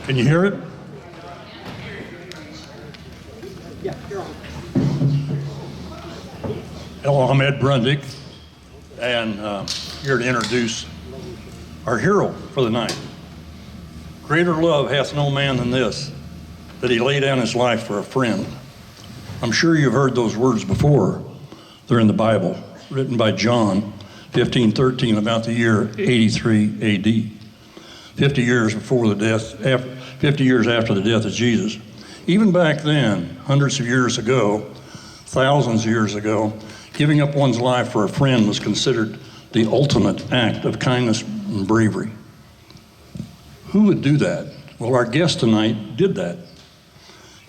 Can you hear it? Hello, I'm Ed Brundick, and here to introduce our hero for the night. Greater love hath no man than this, that he lay down his life for a friend. I'm sure you've heard those words before. They're in the Bible, written by John 15:13, about the year 83 AD. 50 years after the death of Jesus. Even back then, hundreds of years ago, thousands of years ago, giving up one's life for a friend was considered the ultimate act of kindness and bravery. Who would do that? Well, our guest tonight did that.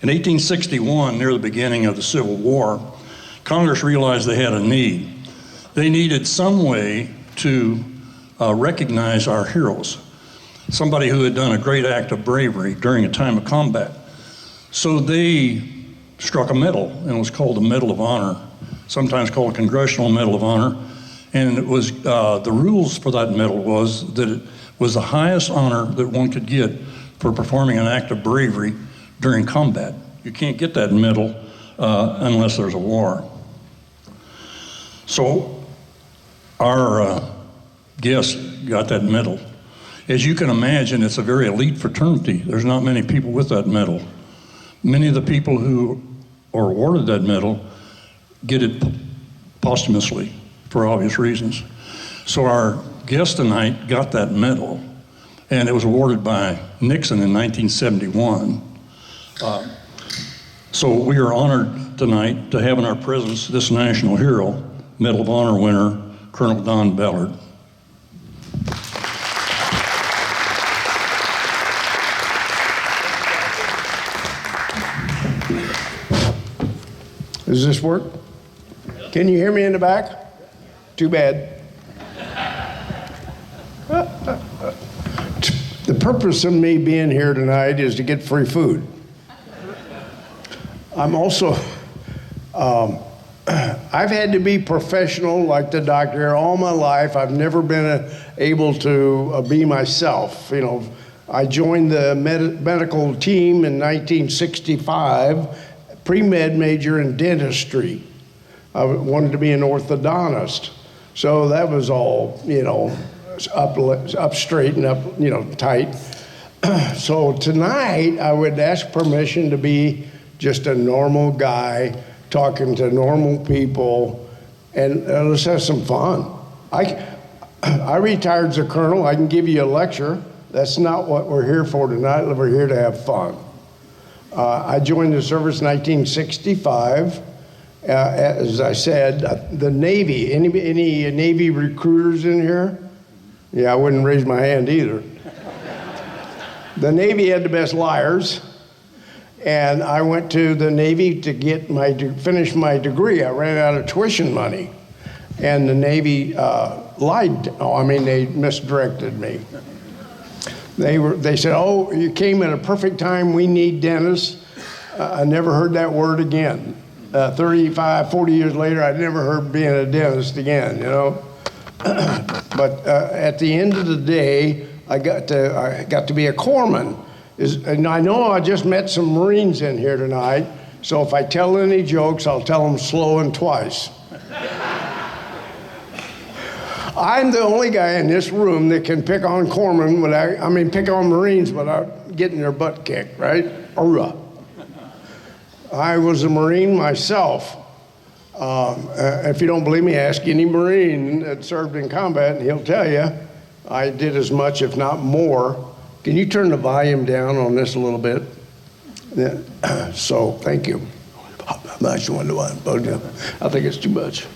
In 1861, near the beginning of the Civil War, Congress realized they had a need. They needed some way to recognize our heroes, somebody who had done a great act of bravery during a time of combat. So they struck a medal, and it was called the Medal of Honor, sometimes called a Congressional Medal of Honor. And it was the rules for that medal was that it was the highest honor that one could get for performing an act of bravery during combat. You can't get that medal unless there's a war. So our guest got that medal. As you can imagine, it's a very elite fraternity. There's not many people with that medal. Many of the people who are awarded that medal get it posthumously for obvious reasons. So our guest tonight got that medal, and it was awarded by Nixon in 1971. So we are honored tonight to have in our presence this national hero, Medal of Honor winner, Colonel Don Ballard. Does this work? Can you hear me in the back? Too bad. The purpose of me being here tonight is to get free food. I'm also, I've had to be professional like the doctor here all my life. I've never been able to be myself. You know, I joined the medical team in 1965, pre-med major in dentistry. I wanted to be an orthodontist. So that was all, you know, up straight and up, you know, tight. So tonight I would ask permission to be just a normal guy talking to normal people, and let's have some fun. I retired as a colonel. I can give you a lecture. That's not what we're here for tonight. We're here to have fun. I joined the service in 1965. As I said, the Navy. Any Navy recruiters in here? Yeah, I wouldn't raise my hand either. The Navy had the best liars, and I went to the Navy to get finish my degree. I ran out of tuition money, and the Navy lied. They misdirected me. They said, "Oh, you came at a perfect time. We need dentists." I never heard that word again. 35, 40 years later, I'd never heard being a dentist again, you know. But at the end of the day, I got to be a corpsman. And I know I just met some Marines in here tonight, so if I tell any jokes, I'll tell them slow and twice. I'm the only guy in this room that can pick on corpsmen pick on Marines without getting their butt kicked, right? I was a Marine myself. If you don't believe me, ask any Marine that served in combat, and he'll tell you I did as much, if not more. Can you turn the volume down on this a little bit? Yeah. So, thank you. I think it's too much.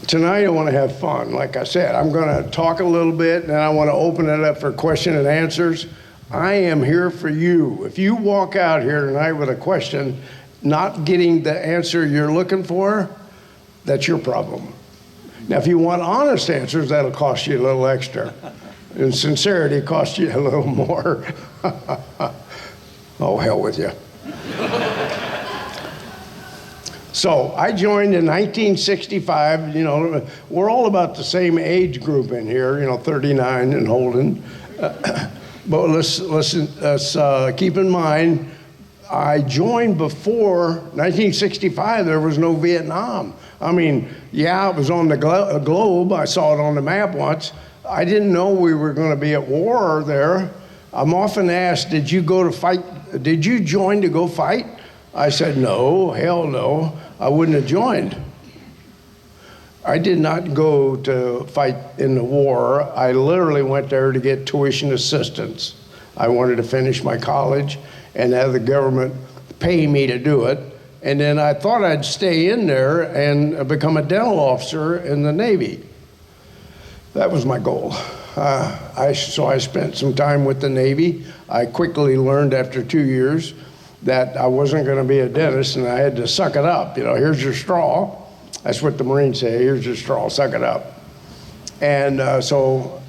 Tonight I want to have fun. Like I said, I'm going to talk a little bit, and then I want to open it up for question and answers. I am here for you. If you walk out here tonight with a question, not getting the answer you're looking for, that's your problem. Now, if you want honest answers, that'll cost you a little extra. And sincerity costs you a little more. Oh, hell with you. So I joined in 1965. You know, we're all about the same age group in here, you know, 39 and holding. But let's keep in mind, I joined before 1965. There was no Vietnam. I mean, yeah, it was on the globe. I saw it on the map once. I didn't know we were going to be at war there. I'm often asked, did you go to fight? Did you join to go fight? I said, no, hell no. I wouldn't have joined. I did not go to fight in the war. I literally went there to get tuition assistance. I wanted to finish my college and have the government pay me to do it. And then I thought I'd stay in there and become a dental officer in the Navy. That was my goal. So I spent some time with the Navy. I quickly learned after 2 years that I wasn't going to be a dentist, and I had to suck it up. You know, here's your straw. That's what the Marines say, here's your straw, suck it up. And so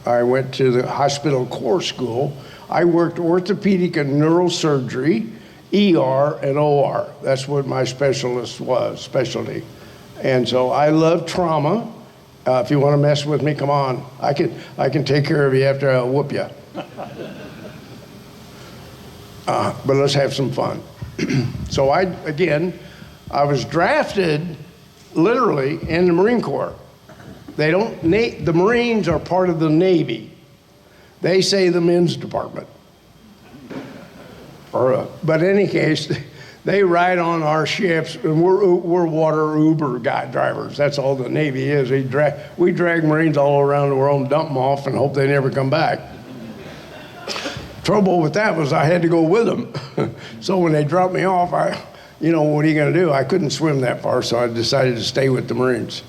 I went to the hospital core school. I worked orthopedic and neurosurgery, ER and OR. That's what my specialty. And so I love trauma. If you want to mess with me, come on. I can take care of you after I whoop you. But let's have some fun. So I was drafted literally in the Marine Corps. The Marines are part of the Navy. They say the men's department. But in any case, they ride on our ships, and we're water Uber drivers. That's all the Navy is. We drag Marines all around the world and dump them off and hope they never come back. Trouble with that was I had to go with them. So when they dropped me off, what are you going to do? I couldn't swim that far, so I decided to stay with the Marines.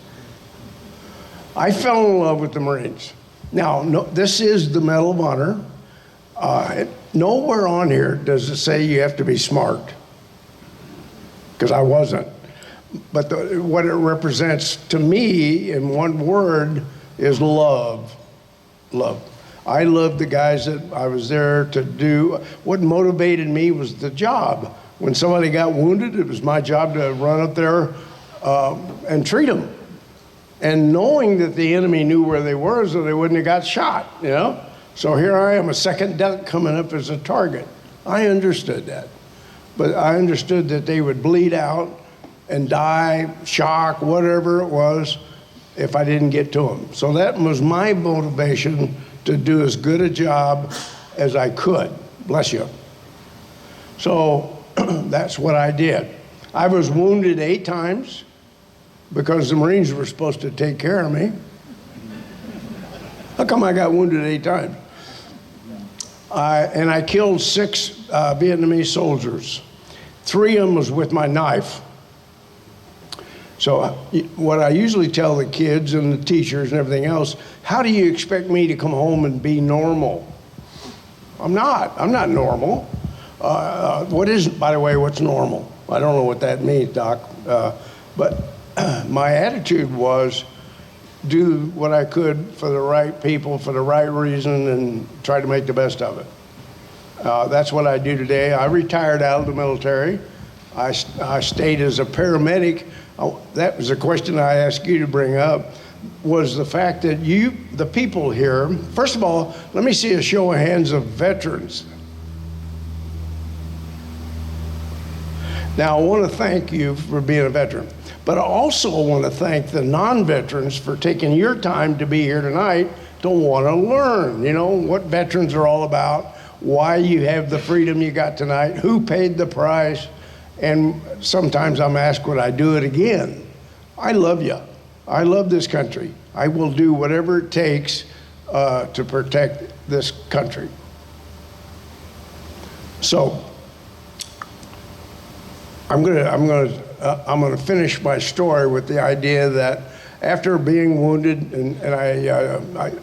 I fell in love with the Marines. Now, this is the Medal of Honor. Nowhere on here does it say you have to be smart, because I wasn't. But what it represents to me in one word is love. Love. I loved the guys that I was there to do. What motivated me was the job. When somebody got wounded, it was my job to run up there and treat them. And knowing that the enemy knew where they were so they wouldn't have got shot, So here I am, a second duck coming up as a target. I understood that. But I understood that they would bleed out and die, shock, whatever it was, if I didn't get to them. So that was my motivation to do as good a job as I could. Bless you. So that's what I did. I was wounded 8 times because the Marines were supposed to take care of me. How come I got wounded 8 times? And I killed 6 Vietnamese soldiers. 3 of them was with my knife. So what I usually tell the kids and the teachers and everything else, how do you expect me to come home and be normal? I'm not normal. What is, by the way, what's normal? I don't know what that means, Doc. But my attitude was do what I could for the right people, for the right reason, and try to make the best of it. That's what I do today. I retired out of the military. I stayed as a paramedic. That was a question I asked you to bring up, was the fact that the people here, first of all, let me see a show of hands of veterans. Now, I want to thank you for being a veteran, but I also want to thank the non-veterans for taking your time to be here tonight to want to learn, what veterans are all about, why you have the freedom you got tonight, who paid the price. And sometimes I'm asked, would I do it again? I love you. I love this country. I will do whatever it takes to protect this country. So I'm gonna finish my story with the idea that after being wounded and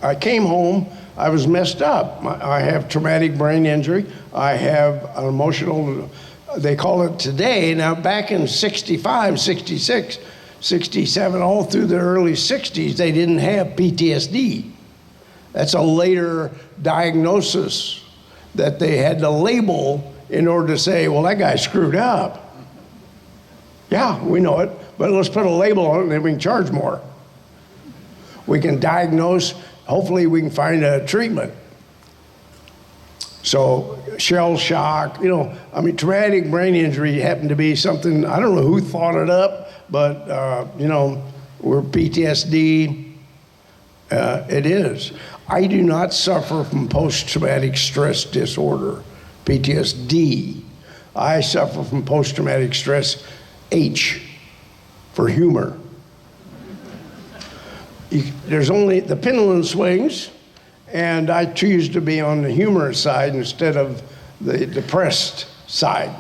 I came home, I was messed up. I have traumatic brain injury. I have an emotional. They call it today. Now, back in 65, 66, 67, all through the early 60s, they didn't have PTSD. That's a later diagnosis that they had to label in order to say, well, that guy screwed up. Yeah, we know it, but let's put a label on it and then we can charge more. We can diagnose, hopefully we can find a treatment. So shell shock, I mean, traumatic brain injury happened to be something, I don't know who thought it up, but, we're PTSD. It is. I do not suffer from post-traumatic stress disorder, PTSD. I suffer from post-traumatic stress, H, for humor. There's only, the pendulum swings, and I choose to be on the humorous side instead of the depressed side.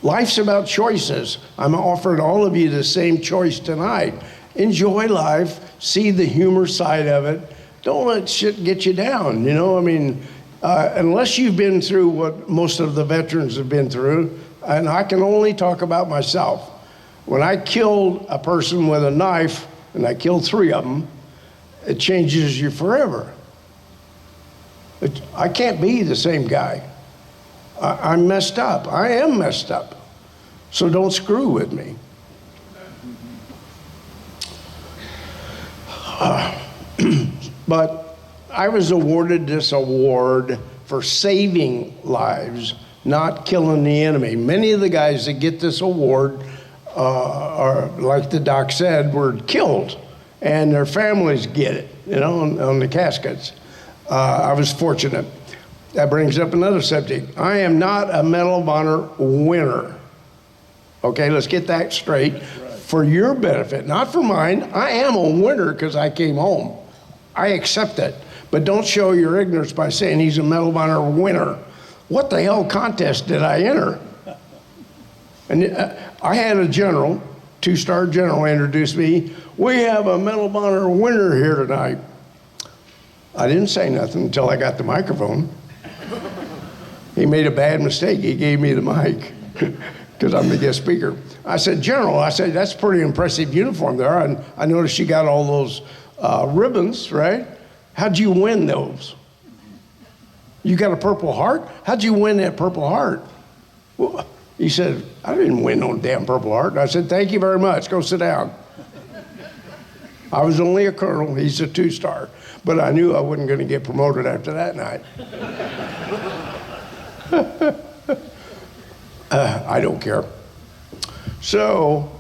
Life's about choices. I'm offering all of you the same choice tonight. Enjoy life, see the humor side of it. Don't let shit get you down, I mean, unless you've been through what most of the veterans have been through, and I can only talk about myself. When I killed a person with a knife, and I killed 3 of them, it changes you forever. I can't be the same guy. I'm messed up. I am messed up. So don't screw with me. But I was awarded this award for saving lives, not killing the enemy. Many of the guys that get this award are, like the doc said, were killed, and their families get it, on the caskets. I was fortunate. That brings up another subject. I am not a Medal of Honor winner. Okay, let's get that straight. Right. For your benefit, not for mine. I am a winner because I came home. I accept it. But don't show your ignorance by saying he's a Medal of Honor winner. What the hell contest did I enter? And I had a general, 2-star general, introduce me. We have a Medal of Honor winner here tonight. I didn't say nothing until I got the microphone. He made a bad mistake. He gave me the mic because I'm the guest speaker. I said, General, that's a pretty impressive uniform there. And I noticed you got all those ribbons, right? How'd you win those? You got a Purple Heart? How'd you win that Purple Heart? Well, he said, I didn't win no damn Purple Heart. And I said, thank you very much. Go sit down. I was only a colonel. He's a 2-star. But I knew I wasn't going to get promoted after that night. I don't care. So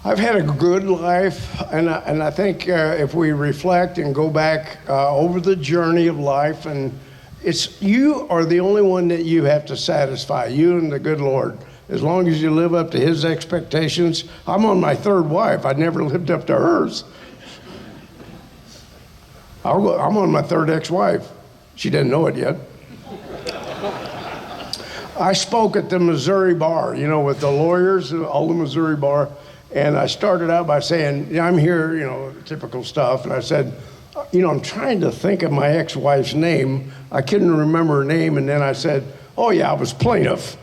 I've had a good life, and I think if we reflect and go back over the journey of life, and you are the only one that you have to satisfy, you and the good Lord. As long as you live up to his expectations. I'm on my 3rd wife. I never lived up to hers. I'm on my 3rd ex-wife. She didn't know it yet. I spoke at the Missouri bar, with the lawyers, all the Missouri bar, and I started out by saying, I'm here, typical stuff, and I said, I'm trying to think of my ex-wife's name. I couldn't remember her name, and then I said, oh yeah, I was plaintiff.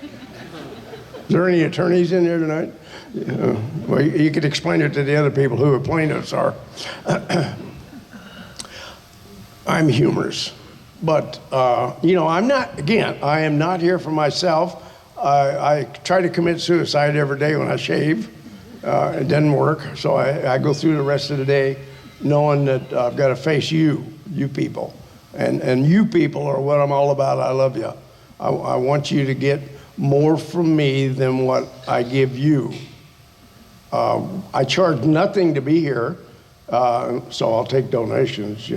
Is there any attorneys in here tonight? Well, you could explain it to the other people who plaintiffs are. I'm humorous. But, I'm not, again, I am not here for myself. I try to commit suicide every day when I shave. It doesn't work, so I go through the rest of the day knowing that I've got to face you people. And you people are what I'm all about. I love you. I want you to get more from me than what I give you. I charge nothing to be here, so I'll take donations,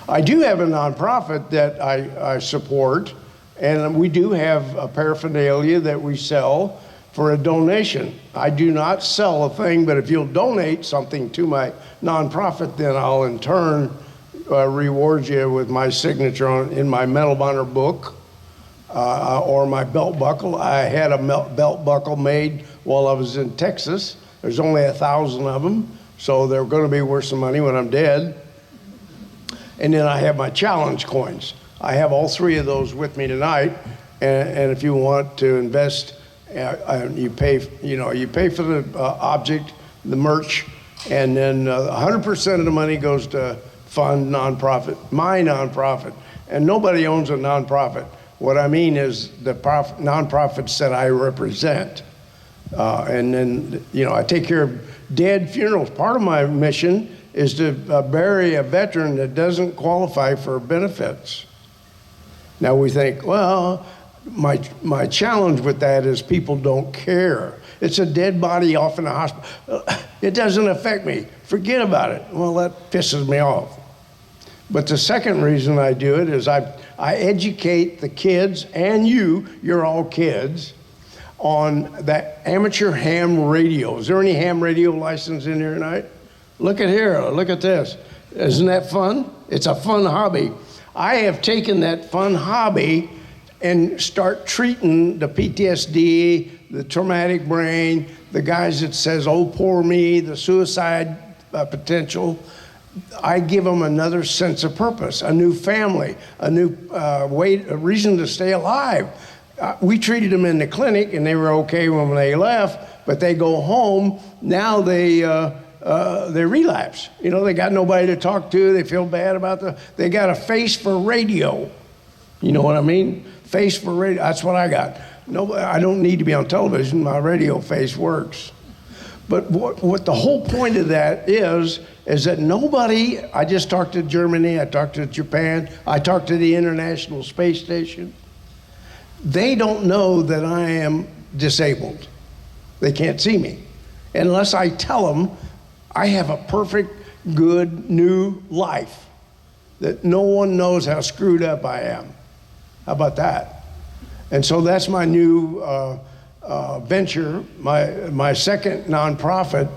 I do have a nonprofit that I support, and we do have a paraphernalia that we sell for a donation. I do not sell a thing, but if you'll donate something to my nonprofit, then I'll in turn reward you with my signature in my Medal of Honor book or my belt buckle. I had a belt buckle made while I was in Texas. There's only 1,000 of them, so they're going to be worth some money when I'm dead. And then I have my challenge coins. I have all 3 of those with me tonight. And if you want to invest, you pay for the object, the merch, and then 100% of the money goes to fund nonprofit, my nonprofit. And nobody owns a nonprofit. What I mean is the nonprofits that I represent. And then, I take care of dead funerals. Part of my mission is to bury a veteran that doesn't qualify for benefits. Now we think, well, my challenge with that is people don't care. It's a dead body off in the hospital. It doesn't affect me. Forget about it. Well, that pisses me off. But the second reason I do it is I educate the kids, and you're all kids, on that amateur ham radio. Is there any ham radio license in here tonight? Look at here, look at this. Isn't that fun? It's a fun hobby. I have taken that fun hobby and start treating the PTSD, the traumatic brain, the guys that says, oh, poor me, the suicide potential. I give them another sense of purpose, a new family, a new a reason to stay alive. We treated them in the clinic and they were okay when they left, but they go home, now they relapse. You know, they got nobody to talk to, they feel bad about they got a face for radio. You know what I mean? Face for radio, that's what I got. Nobody, I don't need to be on television, my radio face works. But what the whole point of that is that nobody, I just talked to Germany, I talked to Japan, I talked to the International Space Station. They don't know that I am disabled. They can't see me. Unless I tell them I have a perfect, good, new life, that no one knows how screwed up I am. How about that? And so that's my new venture. My second nonprofit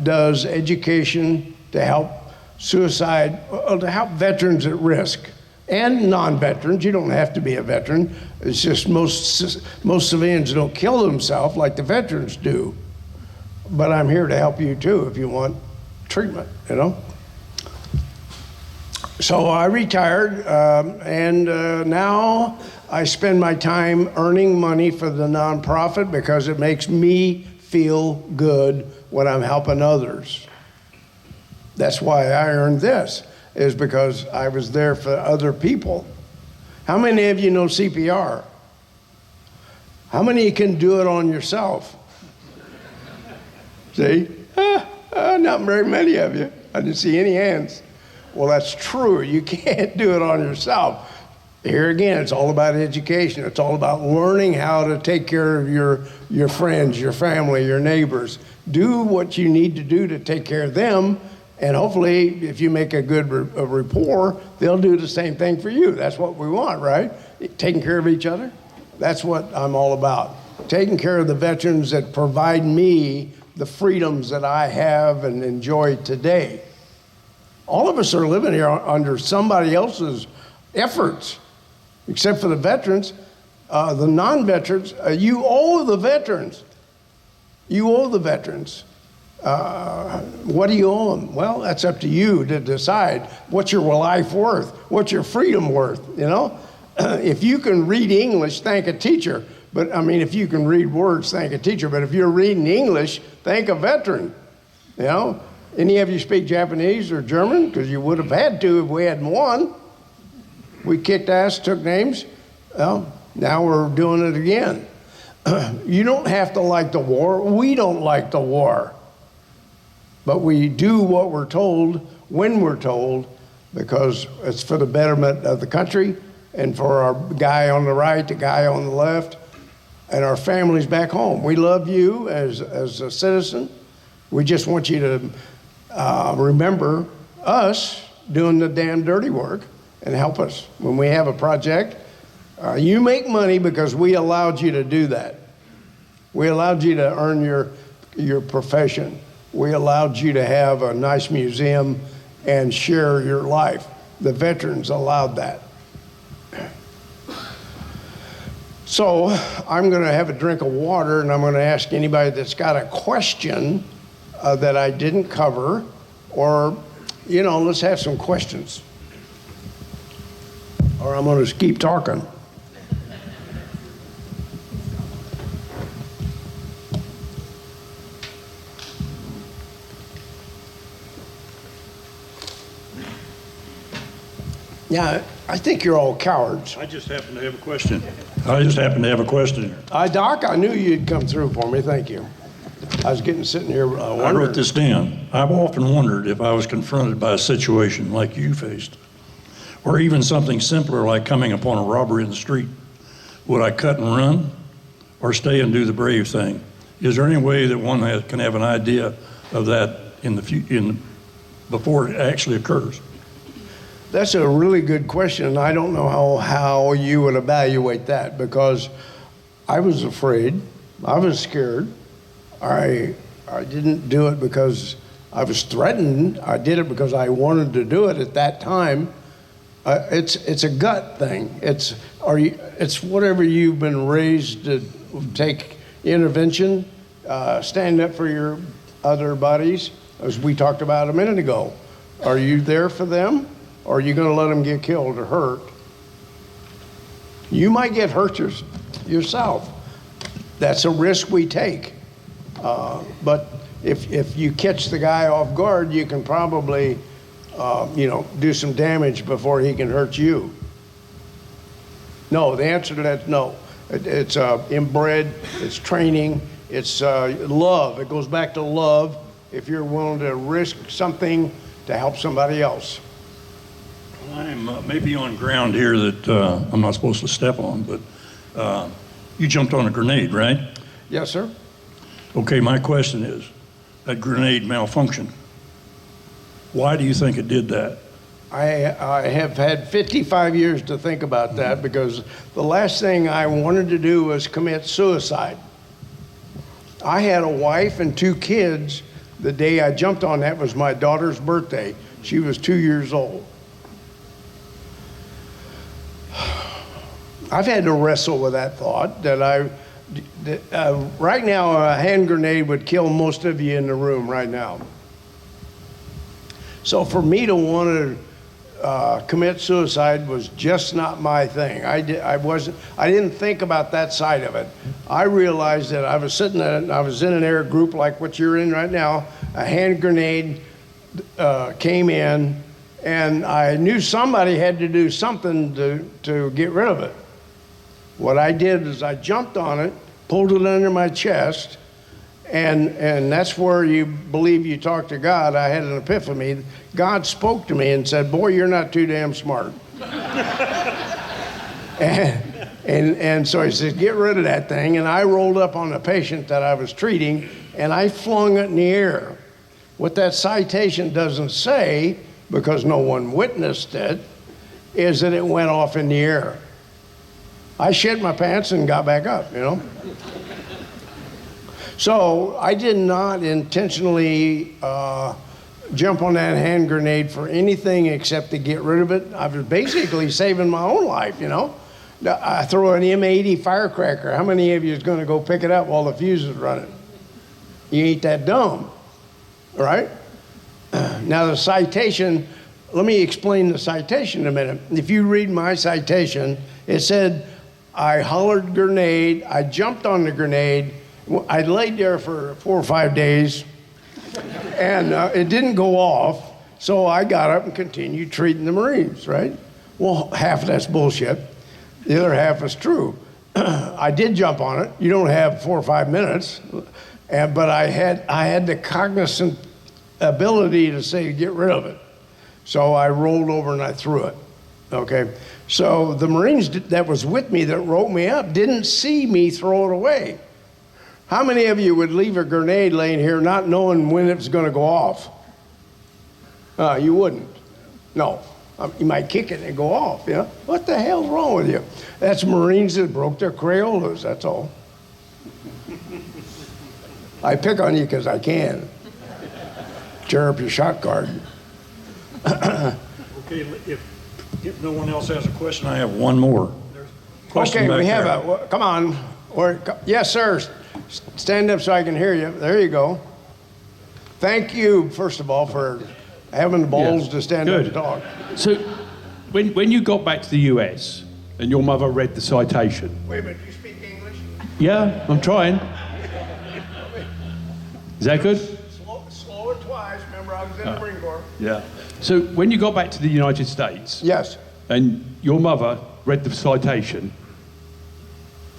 does education to help to help veterans at risk and non-veterans. You don't have to be a veteran. It's just most civilians don't kill themselves like the veterans do. But I'm here to help you too if you want treatment, you know? So I retired, and now I spend my time earning money for the nonprofit because it makes me feel good when I'm helping others. That's why I earned this, is because I was there for other people. How many of you know CPR? How many can do it on yourself? See? Not very many of you. I didn't see any hands. Well, that's true. You can't do it on yourself. Here again, it's all about education. It's all about learning how to take care of your friends, your family, your neighbors. Do what you need to do to take care of them, and hopefully, if you make a good rapport, they'll do the same thing for you. That's what we want, right? Taking care of each other. That's what I'm all about. Taking care of the veterans that provide me the freedoms that I have and enjoy today. All of us are living here under somebody else's efforts, except for the veterans. The non-veterans, you owe the veterans. You owe the veterans. What do you owe them? Well, that's up to you to decide. What's your life worth? What's your freedom worth, you know? If you can read English, thank a teacher. But, I mean, if you can read words, thank a teacher. But if you're reading English, thank a veteran, you know? Any of you speak Japanese or German? Because you would have had to if we hadn't won. We kicked ass, took names. Well, now we're doing it again. You don't have to like the war. We don't like the war. But we do what we're told when we're told, because it's for the betterment of the country and for our guy on the right, the guy on the left, and our families back home. We love you as a citizen. We just want you to remember us doing the damn dirty work and help us when we have a project. You make money because we allowed you to do that. We allowed you to earn your profession. We allowed you to have a nice museum and share your life. The veterans allowed that. So I'm going to have a drink of water, and I'm going to ask anybody that's got a question that I didn't cover, or, you know, let's have some questions. Or I'm going to just keep talking. Yeah, I think you're all cowards. I just happen to have a question. Doc, I knew you'd come through for me. Thank you. I was sitting here wondering. I wrote this down. I've often wondered if I was confronted by a situation like you faced, or even something simpler like coming upon a robbery in the street? Would I cut and run or stay and do the brave thing? Is there any way that one can have an idea of that before it actually occurs? That's a really good question. I don't know how you would evaluate that, because I was afraid. I was scared. I didn't do it because I was threatened. I did it because I wanted to do it at that time. It's a gut thing. It's whatever you've been raised to take intervention, stand up for your other buddies, as we talked about a minute ago. Are you there for them, or are you going to let them get killed or hurt? You might get hurt yourself. That's a risk we take. But if you catch the guy off guard, you can probably do some damage before he can hurt you. No, the answer to that is no. It's inbred, it's training, it's love. It goes back to love, if you're willing to risk something to help somebody else. I'm maybe on ground here that I'm not supposed to step on, but you jumped on a grenade, right? Yes, sir. Okay, my question is, that grenade malfunctioned. Why do you think it did that? I have had 55 years to think about that, because the last thing I wanted to do was commit suicide. I had a wife and 2 kids. The day I jumped on that was my daughter's birthday. She was 2 years old. I've had to wrestle with that thought that right now a hand grenade would kill most of you in the room right now. So for me to want to commit suicide was just not my thing. I didn't think about that side of it. I realized that I was sitting I was in an air group like what you're in right now. A hand grenade came in, and I knew somebody had to do something to get rid of it. What I did is I jumped on it, pulled it under my chest, and that's where you believe you talk to God. I had an epiphany. God spoke to me and said, "Boy, you're not too damn smart." and so he said, "Get rid of that thing." And I rolled up on a patient that I was treating, and I flung it in the air. What that citation doesn't say, because no one witnessed it, is that it went off in the air. I shit my pants and got back up, So I did not intentionally jump on that hand grenade for anything except to get rid of it. I was basically saving my own life, I throw an M80 firecracker. How many of you is going to go pick it up while the fuse is running? You ain't that dumb, right? Now the citation, let me explain the citation in a minute. If you read my citation, it said, I hollered grenade, I jumped on the grenade, I laid there for 4 or 5 days, and it didn't go off, so I got up and continued treating the Marines, right? Well, half of that's bullshit. The other half is true. I did jump on it. You don't have 4 or 5 minutes, but I had the cognizant ability to say, get rid of it. So I rolled over and I threw it, okay? So the Marines that was with me that wrote me up didn't see me throw it away. How many of you would leave a grenade laying here not knowing when it was going to go off? You wouldn't. No. You might kick it and go off, What the hell's wrong with you? That's Marines that broke their Crayolas, that's all. I pick on you because I can. Tear up your shot card. Okay, if no one else has a question, I have one more. Okay, we have come on. Yes, sir. Stand up so I can hear you. There you go. Thank you, first of all, for having the balls to stand up and talk. So, when you got back to the US and your mother read the citation. Wait a minute, you speak English? Yeah, I'm trying. Is that good? Slow it twice. Remember, I was in the Marine Corps. Yeah. So, when you got back to the United States. Yes. And your mother read the citation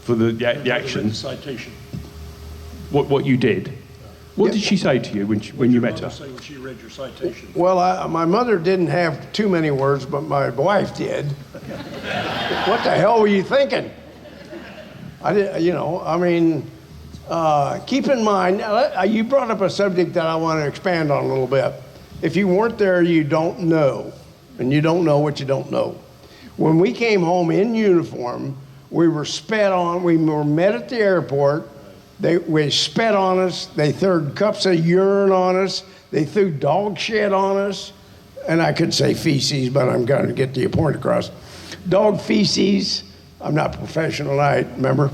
for the action. Citation. What you did. What did she say to you when you met her? Say when she read your citation. Well, my mother didn't have too many words, but my wife did. What the hell were you thinking? I did, keep in mind, you brought up a subject that I want to expand on a little bit. If you weren't there, you don't know, and you don't know what you don't know. When we came home in uniform, we were sped on. We were met at the airport. They spat on us. They threw cups of urine on us. They threw dog shit on us. And I could say feces, but I'm going to get the point across. Dog feces. I'm not professional, remember?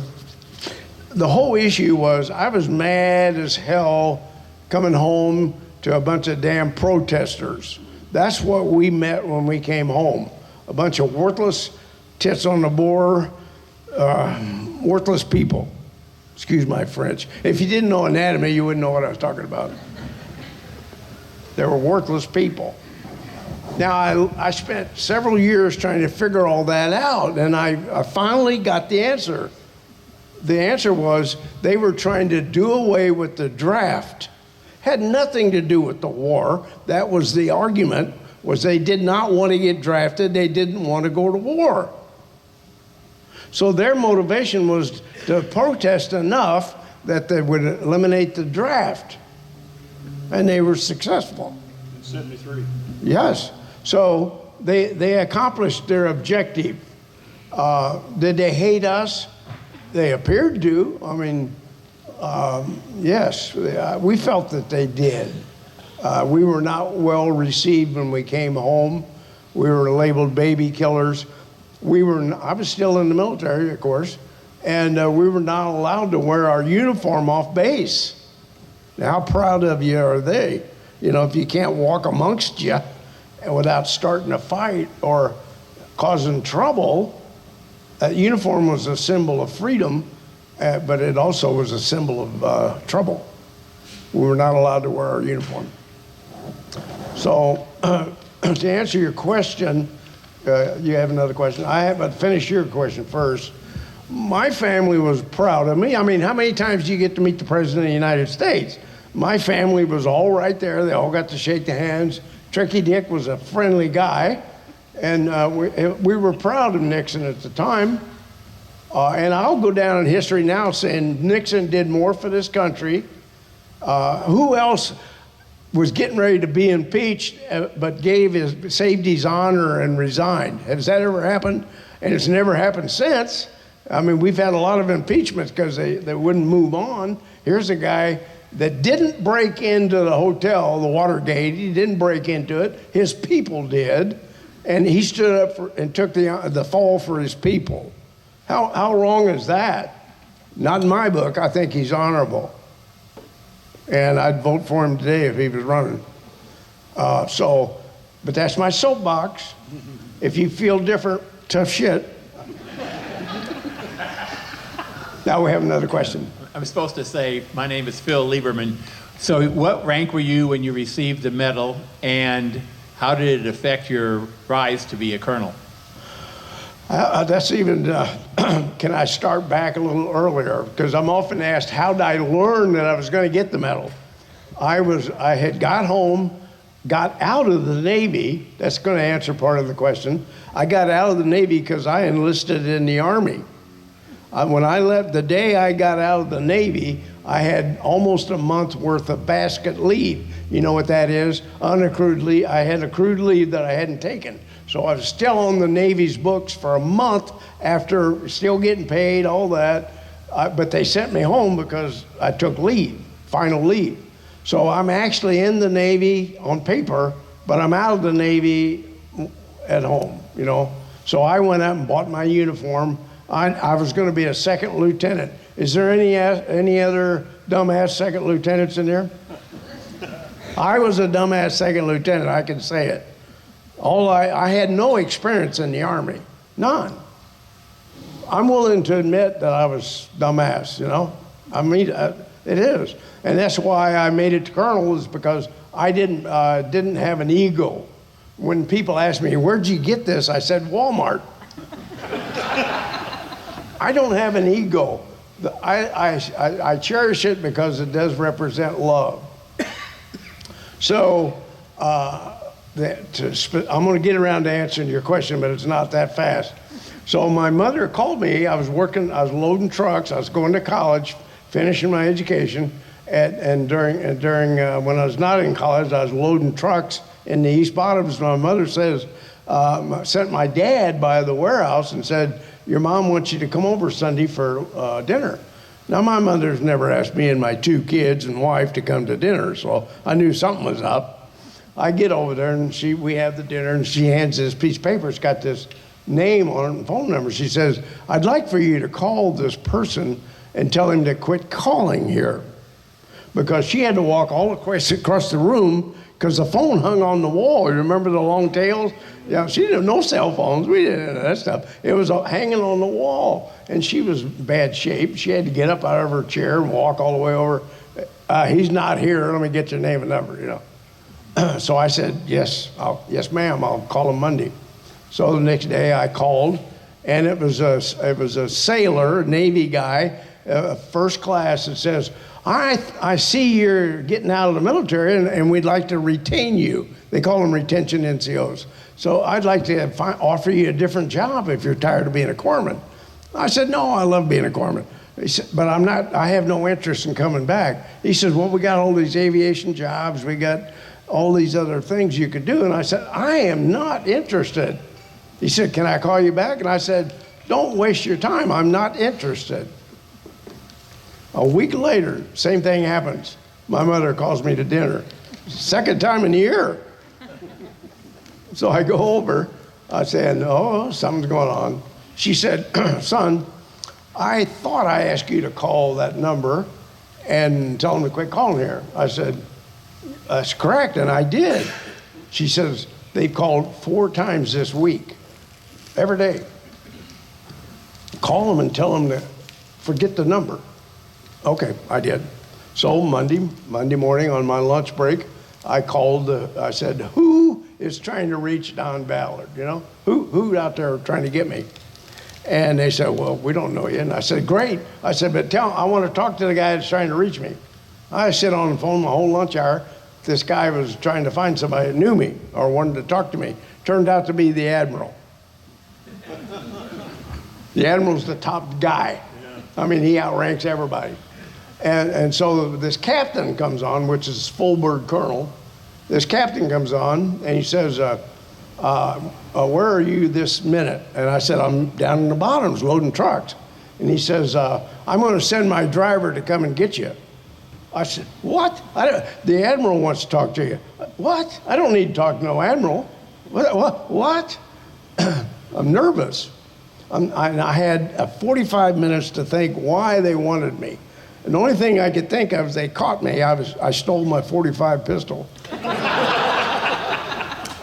The whole issue was I was mad as hell coming home to a bunch of damn protesters. That's what we met when we came home. A bunch of worthless tits on the board, worthless people. Excuse my French. If you didn't know anatomy, you wouldn't know what I was talking about. They were worthless people. Now, I spent several years trying to figure all that out, and I finally got the answer. The answer was they were trying to do away with the draft. Had nothing to do with the war. That was the argument, was they did not want to get drafted. They didn't want to go to war. So their motivation was to protest enough that they would eliminate the draft. And they were successful. In 73. Yes. So they accomplished their objective. Did they hate us? They appeared to. I mean, yes, we felt that they did. We were not well received when we came home. We were labeled baby killers. I was still in the military, of course, and we were not allowed to wear our uniform off base. Now, how proud of you are they? You know, if you can't walk amongst you without starting a fight or causing trouble, uniform was a symbol of freedom, but it also was a symbol of trouble. We were not allowed to wear our uniform. So, to answer your question, you have another question? But finish your question first. My family was proud of me. I mean, how many times do you get to meet the President of the United States? My family was all right there. They all got to shake the hands. Tricky Dick was a friendly guy, and we were proud of Nixon at the time. And I'll go down in history now saying Nixon did more for this country. Who else was getting ready to be impeached, but saved his honor and resigned? Has that ever happened? And it's never happened since. I mean, we've had a lot of impeachments because they wouldn't move on. Here's a guy that didn't break into the hotel, the Watergate. He didn't break into it. His people did. And he stood up and took the fall for his people. How wrong is that? Not in my book. I think he's honorable. And I'd vote for him today if he was running. But that's my soapbox. If you feel different, tough shit. Now we have another question. I'm supposed to say, my name is Phil Lieberman. So what rank were you when you received the medal, and how did it affect your rise to be a colonel? That's even, can I start back a little earlier? Because I'm often asked, how did I learn that I was going to get the medal? I had got home, got out of the Navy. That's going to answer part of the question. I got out of the Navy because I enlisted in the Army. When I left, the day I got out of the Navy, I had almost a month worth of basket leave. You know what that is? Unaccrued leave. I had accrued leave that I hadn't taken. So I was still on the Navy's books for a month after still getting paid, all that. But they sent me home because I took leave, final leave. So I'm actually in the Navy on paper, but I'm out of the Navy at home, you know. So I went out and bought my uniform. I was going to be a second lieutenant. Is there any other dumbass second lieutenants in there? I was a dumbass second lieutenant, I can say it. I had no experience in the Army, none. I'm willing to admit that I was dumbass, you know? I mean, it is. And that's why I made it to colonel, is because I didn't have an ego. When people ask me, where'd you get this? I said, Walmart. I don't have an ego. I cherish it because it does represent love. So I'm going to get around to answering your question, but it's not that fast. So my mother called me. I was loading trucks. I was going to college, finishing my education. And during when I was not in college, I was loading trucks in the East Bottoms. My mother sent my dad by the warehouse and said, "Your mom wants you to come over Sunday for dinner." Now, my mother's never asked me and my 2 kids and wife to come to dinner, so I knew something was up. I get over there, and we have the dinner, and she hands this piece of paper. It's got this name on it and phone number. She says, "I'd like for you to call this person and tell him to quit calling here." Because she had to walk all across the room because the phone hung on the wall. You remember the long tails? Yeah, she didn't have no cell phones. We didn't have that stuff. It was hanging on the wall, and she was in bad shape. She had to get up out of her chair and walk all the way over. "He's not here. Let me get your name and number." So I said, yes, ma'am. I'll call him Monday. So the next day I called, and it was a sailor, a Navy guy, first class, that says, I see you're getting out of the military, and we'd like to retain you. They call them retention NCOs. So I'd like to offer you a different job if you're tired of being a corpsman. I said, "No, I love being a corpsman." He said, "But I have no interest in coming back." He says, "Well, we got all these aviation jobs. We got all these other things you could do." And I said, "I am not interested." He said, "Can I call you back?" And I said, "Don't waste your time. I'm not interested." A week later, same thing happens. My mother calls me to dinner. Second time in a year. So I go over. I said, "Oh, something's going on." She said, "Son, I thought I asked you to call that number and tell them to quit calling here." I said, "That's correct," and I did. She says, "They've called 4 times this week, every day. Call them and tell them to forget the number." Okay, I did. So Monday morning on my lunch break, I called. I said, "Who is trying to reach Don Ballard? Who out there trying to get me?" And they said, "Well, we don't know you." And I said, "Great." I said, "But I want to talk to the guy that's trying to reach me." I sit on the phone my whole lunch hour. This guy was trying to find somebody that knew me or wanted to talk to me. Turned out to be the admiral. The admiral's the top guy. I mean, he outranks everybody. And so this captain comes on, which is full bird colonel. This captain comes on, and he says, "Where are you this minute?" And I said, "I'm down in the bottoms loading trucks." And he says, "I'm going to send my driver to come and get you." I said, "What?" "The admiral wants to talk to you." "What? I don't need to talk to no admiral." What? I'm nervous. I had 45 minutes to think why they wanted me. And the only thing I could think of is they caught me. I stole my .45 pistol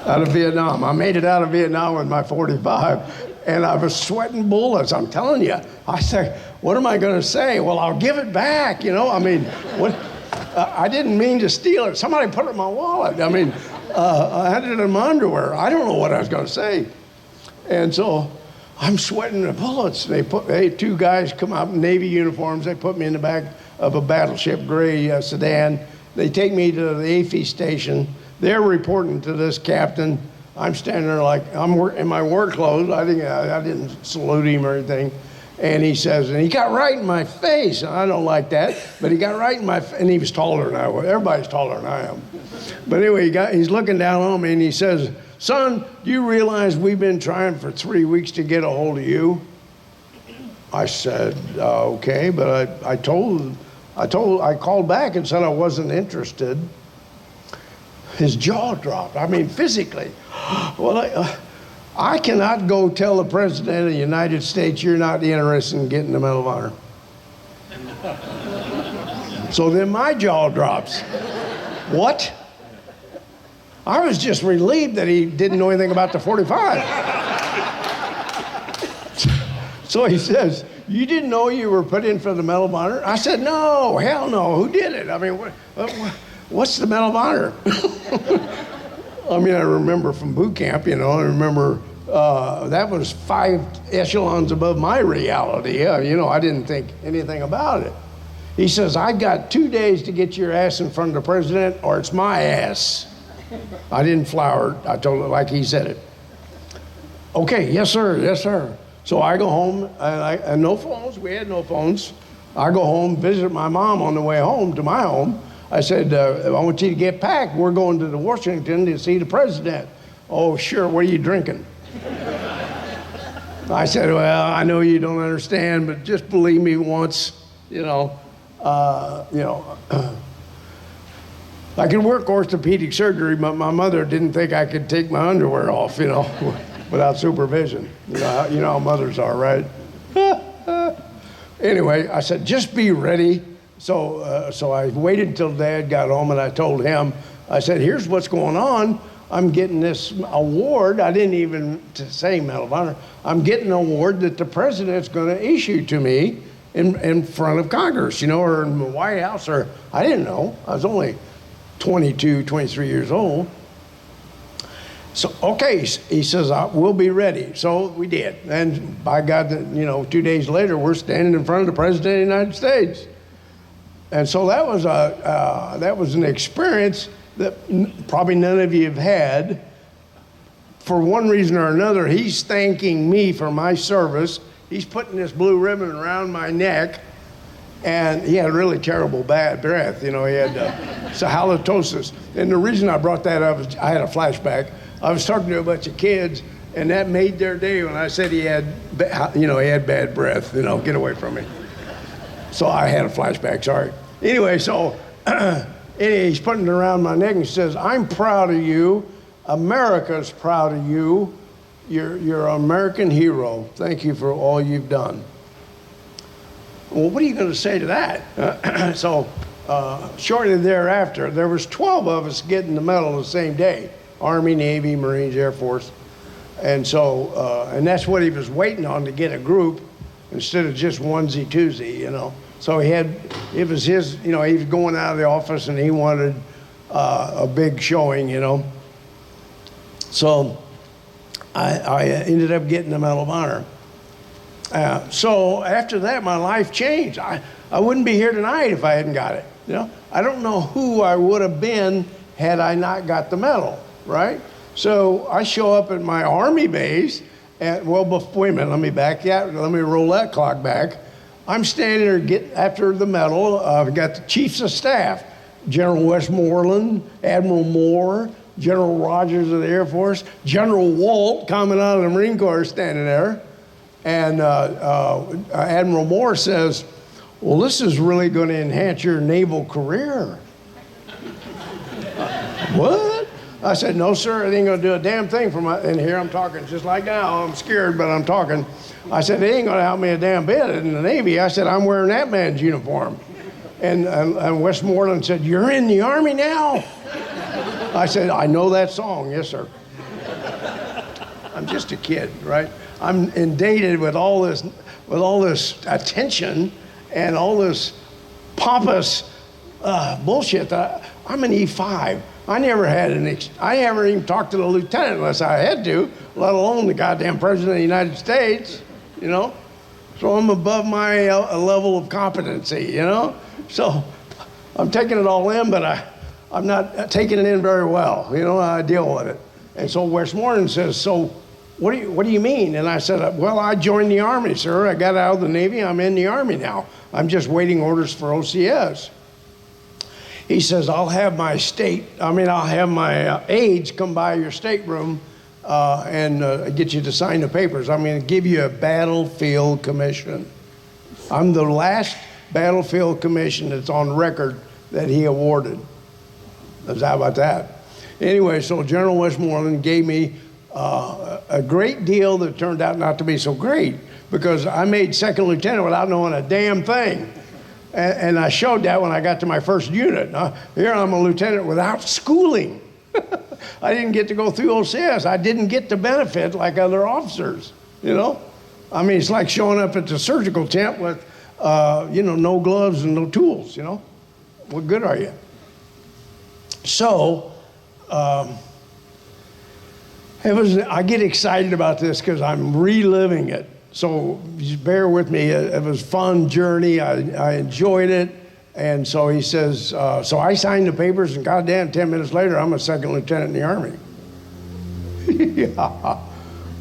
out of Vietnam. I made it out of Vietnam with my .45, and I was sweating bullets. I'm telling you. I said, "What am I going to say?" "Well, I'll give it back." I mean, what? I didn't mean to steal it. Somebody put it in my wallet. I mean, I had it in my underwear. I don't know what I was going to say. And so I'm sweating the bullets. 2 guys come out in Navy uniforms. They put me in the back of a battleship gray sedan. They take me to the AFI station. They're reporting to this captain. I'm standing there like I'm in my work clothes. I didn't salute him or anything. And he says, and he got right in my face. I don't like that, but he got right in my face. And he was taller than I was. Everybody's taller than I am. But anyway, he's looking down on me, and he says, "Son, do you realize we've been trying for 3 weeks to get a hold of you?" I said, "Okay," but I called back and said I wasn't interested. His jaw dropped. I mean, physically. Well, I cannot go tell the President of the United States you're not interested in getting the Medal of Honor. So then my jaw drops. What? I was just relieved that he didn't know anything about the .45. So he says, "You didn't know you were put in for the Medal of Honor?" I said, "No, hell no. Who did it? I mean, what's the Medal of Honor?" I mean, I remember from boot camp, I remember That was 5 echelons above my reality. Yeah, you know, I didn't think anything about it. He says, I got 2 days to get your ass in front of the president or it's my ass. I didn't flower. I told it like he said it. Okay, yes, sir, yes, sir. So I go home, and no phones. We had no phones. I go home, visit my mom on the way home to my home. I said, I want you to get packed. We're going to Washington to see the president. Oh, sure, what are you drinking? I said, well, I know you don't understand, but just believe me once, you know. I could work orthopedic surgery, but my mother didn't think I could take my underwear off, you know, without supervision. You know how mothers are, right? Anyway, I said, just be ready. So I waited until Dad got home, and I told him, I said, here's what's going on. I'm getting this award. I didn't even say Medal of Honor. I'm getting an award that the president's going to issue to me in front of Congress, you know, or in the White House, or I didn't know. I was only 22, 23 years old. So, okay, he says, we'll be ready. So we did. And by God, you know, 2 days later, we're standing in front of the President of the United States. And so that was an experience that probably none of you have had. For one reason or another, he's thanking me for my service. He's putting this blue ribbon around my neck. And he had really terrible bad breath. You know, he had halitosis. And the reason I brought that up is I had a flashback. I was talking to a bunch of kids, and that made their day when I said he had bad breath. You know, get away from me. So I had a flashback, sorry. Anyway, so he's putting it around my neck and he says, I'm proud of you. America's proud of you. You're an American hero. Thank you for all you've done. Well, what are you going to say to that? So shortly thereafter, there was 12 of us getting the medal the same day. Army, Navy, Marines, Air Force. And so, and that's what he was waiting on, to get a group instead of just onesie twosie, you know. So it was his, you know, he was going out of the office and he wanted a big showing, you know. So I ended up getting the Medal of Honor. So after that, my life changed. I wouldn't be here tonight if I hadn't got it, you know. I don't know who I would have been had I not got the medal, right? So I show up at my Army base, and wait a minute, let me roll that clock back. I'm standing there after the medal. I've got the chiefs of staff, General Westmoreland, Admiral Moore, General Rogers of the Air Force, General Walt, coming out of the Marine Corps, standing there. And Admiral Moore says, well, this is really going to enhance your naval career. What? I said, no, sir, it ain't going to do a damn thing for my, and here I'm talking just like now. I'm scared, but I'm talking. I said, it ain't going to help me a damn bit in the Navy. I said, I'm wearing that man's uniform. And Westmoreland said, you're in the Army now? I said, I know that song. Yes, sir. I'm just a kid, right? I'm inundated with all this attention and all this pompous bullshit. I'm an E5. I never even talked to the lieutenant unless I had to, let alone the goddamn president of the United States, you know? So I'm above my level of competency, you know? So I'm taking it all in, but I'm not taking it in very well, you know? I deal with it. And so Westmoreland says, so what do you mean? And I said, well, I joined the Army, sir. I got out of the Navy. I'm in the Army now. I'm just waiting orders for OCS. He says, I'll have my aides come by your stateroom and get you to sign the papers. I'm going to give you a battlefield commission. I'm the last battlefield commission that's on record that he awarded. How about that? Anyway, so General Westmoreland gave me a great deal that turned out not to be so great, because I made second lieutenant without knowing a damn thing. And I showed that when I got to my first unit. Here I'm a lieutenant without schooling. I didn't get to go through OCS. I didn't get the benefit like other officers, you know? I mean, it's like showing up at the surgical tent with, no gloves and no tools, you know? What good are you? So, I get excited about this because I'm reliving it. So just bear with me. It was a fun journey. I enjoyed it. And so he says, so I signed the papers, and goddamn, 10 minutes later, I'm a second lieutenant in the Army. Yeah.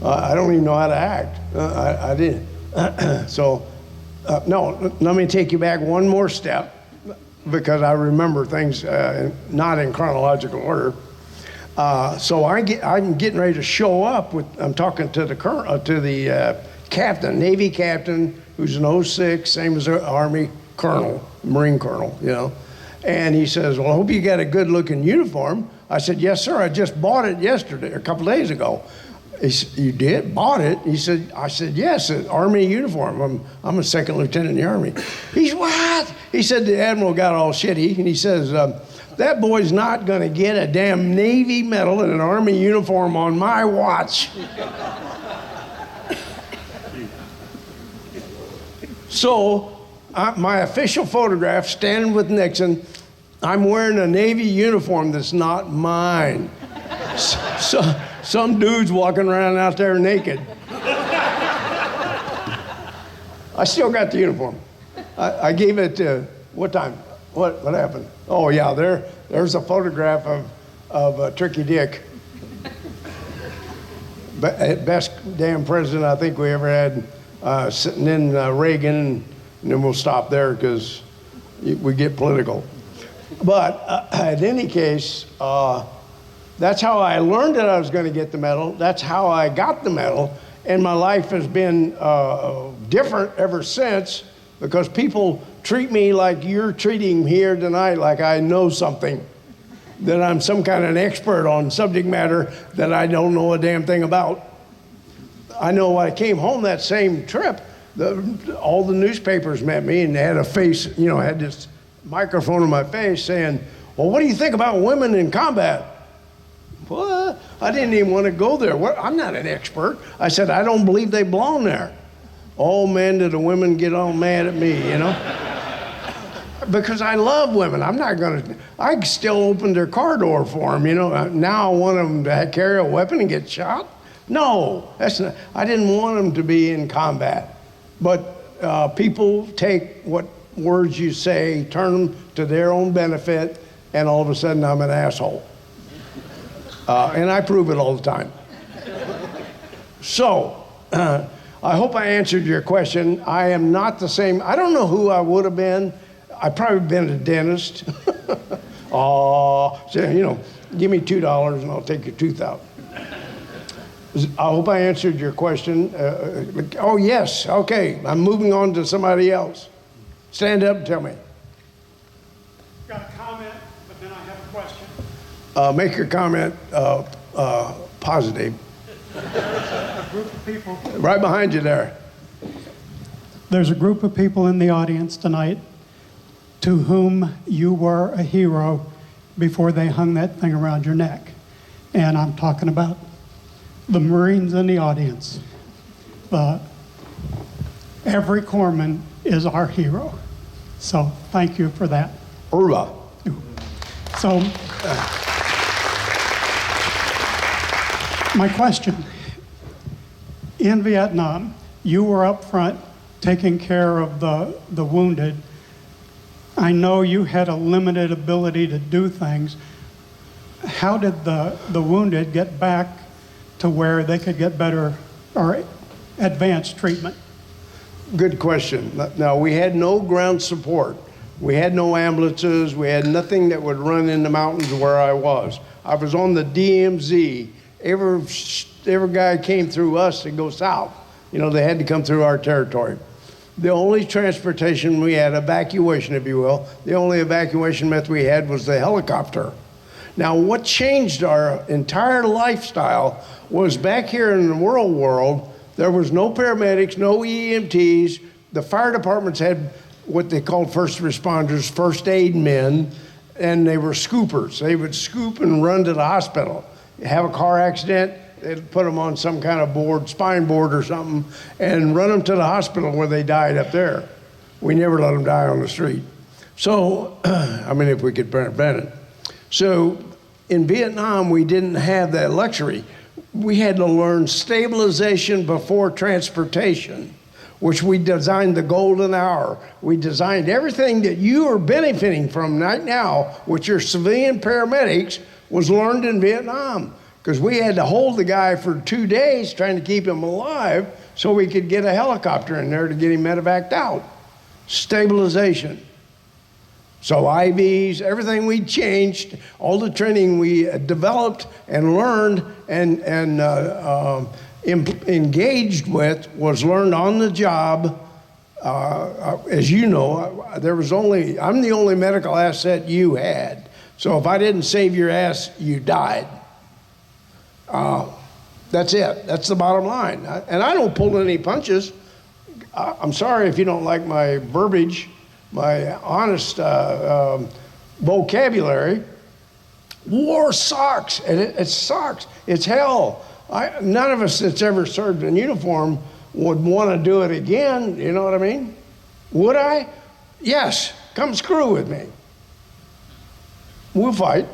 I don't even know how to act. I didn't. So, no, let me take you back one more step, because I remember things not in chronological order. So I'm getting ready to show up I'm talking to the captain, Navy captain, who's an 06, same as an Army colonel, Marine colonel, you know. And he says, well, I hope you got a good looking uniform. I said, yes, sir, I just bought it yesterday, a couple days ago. He said, you did? Bought it? I said, yes, an Army uniform. I'm a second lieutenant in the Army. He's, what? He said the Admiral got all shitty, and he says, that boy's not gonna get a damn Navy medal and an Army uniform on my watch. So, my official photograph, standing with Nixon, I'm wearing a Navy uniform that's not mine. So, some dude's walking around out there naked. I still got the uniform. I gave it to, what time? What happened? Oh yeah, there's a photograph of Tricky Dick. Best damn president I think we ever had, sitting in Reagan, and then we'll stop there because we get political. But in any case, that's how I learned that I was going to get the medal. That's how I got the medal. And my life has been different ever since, because people treat me like you're treating here tonight, like I know something, that I'm some kind of an expert on subject matter that I don't know a damn thing about. I know when I came home that same trip, all the newspapers met me, and they had a face, you know, had this microphone in my face saying, well, what do you think about women in combat? What? I didn't even want to go there. I'm not an expert. I said, I don't believe they belong there. Oh man, did the women get all mad at me, you know? Because I love women. I still opened their car door for them, you know? Now I want them to carry a weapon and get shot? No, that's not. I didn't want them to be in combat. But people take what words you say, turn them to their own benefit, and all of a sudden I'm an asshole. And I prove it all the time. So, I hope I answered your question. I am not the same. I don't know who I would have been. I've probably been a dentist. So, you know, give me $2 and I'll take your tooth out. I hope I answered your question. Oh, yes. Okay. I'm moving on to somebody else. Stand up and tell me. Got a comment, but then I have a question. Make your comment positive. A group of people. Right behind you there. There's a group of people in the audience tonight to whom you were a hero before they hung that thing around your neck. And I'm talking about the Marines in the audience. Every corpsman is our hero. So thank you for that. Urla. So, my question, in Vietnam, you were up front taking care of the wounded. I know you had a limited ability to do things. How did the wounded get back to where they could get better or advanced treatment? Good question. Now, we had no ground support. We had no ambulances. We had nothing that would run in the mountains where I was. I was on the DMZ. Every guy came through us to go south. You know, they had to come through our territory. The only transportation we had, evacuation, if you will, the only evacuation method we had was the helicopter. Now, what changed our entire lifestyle was back here in the rural world, there was no paramedics, no EMTs. The fire departments had what they called first responders, first aid men, and they were scoopers. They would scoop and run to the hospital. Have a car accident, they'd put them on some kind of board, spine board or something, and run them to the hospital where they died up there. We never let them die on the street. So, I mean, if we could prevent it. So, in Vietnam, we didn't have that luxury. we had to learn stabilization before transportation, which we designed the golden hour. We designed everything that you are benefiting from right now, with your civilian paramedics, was learned in Vietnam. Because we had to hold the guy for 2 days trying to keep him alive so we could get a helicopter in there to get him medevaced out. Stabilization. So IVs, everything we changed, all the training we developed and learned and engaged with was learned on the job. As you know, I'm the only medical asset you had. So if I didn't save your ass, you died. That's it. That's the bottom line. And I don't pull any punches. I'm sorry if you don't like my verbiage, my honest vocabulary. War sucks, and it sucks. It's hell. None of us that's ever served in uniform would want to do it again. You know what I mean? Would I? Yes. Come screw with me. We'll fight.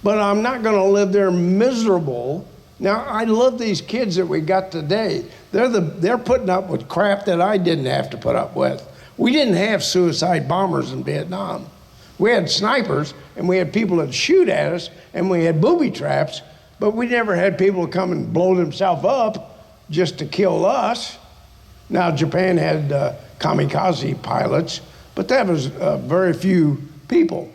But I'm not going to live there miserable. Now, I love these kids that we got today. They're putting up with crap that I didn't have to put up with. We didn't have suicide bombers in Vietnam. We had snipers, and we had people that shoot at us, and we had booby traps, but we never had people come and blow themselves up just to kill us. Now, Japan had kamikaze pilots, but that was very few people.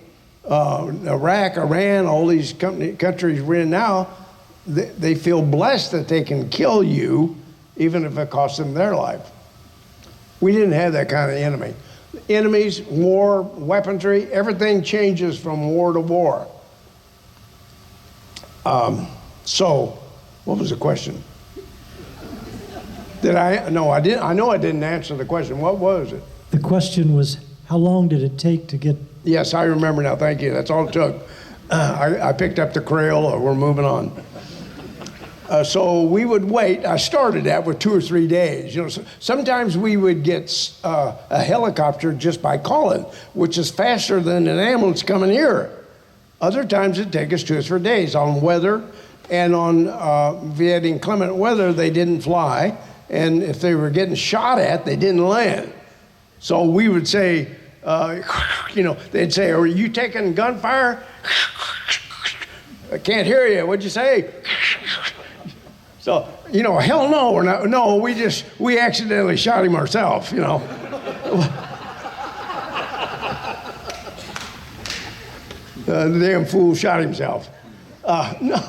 Iraq, Iran, all these countries we're in now, they feel blessed that they can kill you even if it costs them their life. We didn't have that kind of enemy. Enemies, war, weaponry, everything changes from war to war. So, what was the question? No, I didn't. I know I didn't answer the question. What was it? The question was, how long did it take to get? Yes, I remember now. Thank you. That's all it took. I picked up the Crayola. We're moving on. So we would wait. I started that with 2 or 3 days. You know, sometimes we would get a helicopter just by calling, which is faster than an ambulance coming here. Other times it'd take us 2 or 3 days on weather, and on if we had inclement weather, they didn't fly, and if they were getting shot at, they didn't land. So we would say, they'd say, "Are you taking gunfire?" "I can't hear you. What'd you say?" So, hell no, we're not. No, we accidentally shot him ourselves, The damn fool shot himself. No.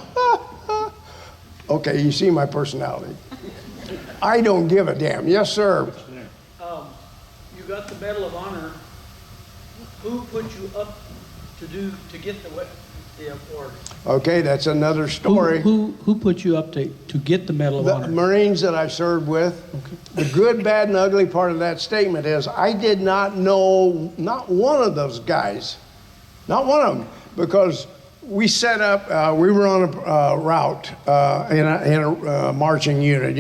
Okay, you see my personality. I don't give a damn. Yes, sir. You got the Medal of Honor. Who put you up to get the award? Okay, that's another story. Who put you up to get the Medal of The Honor? Marines that I served with. Okay. The good, bad, and ugly part of that statement is I did not know not one of those guys. Not one of them. Because we set up, we were on a route in a marching unit.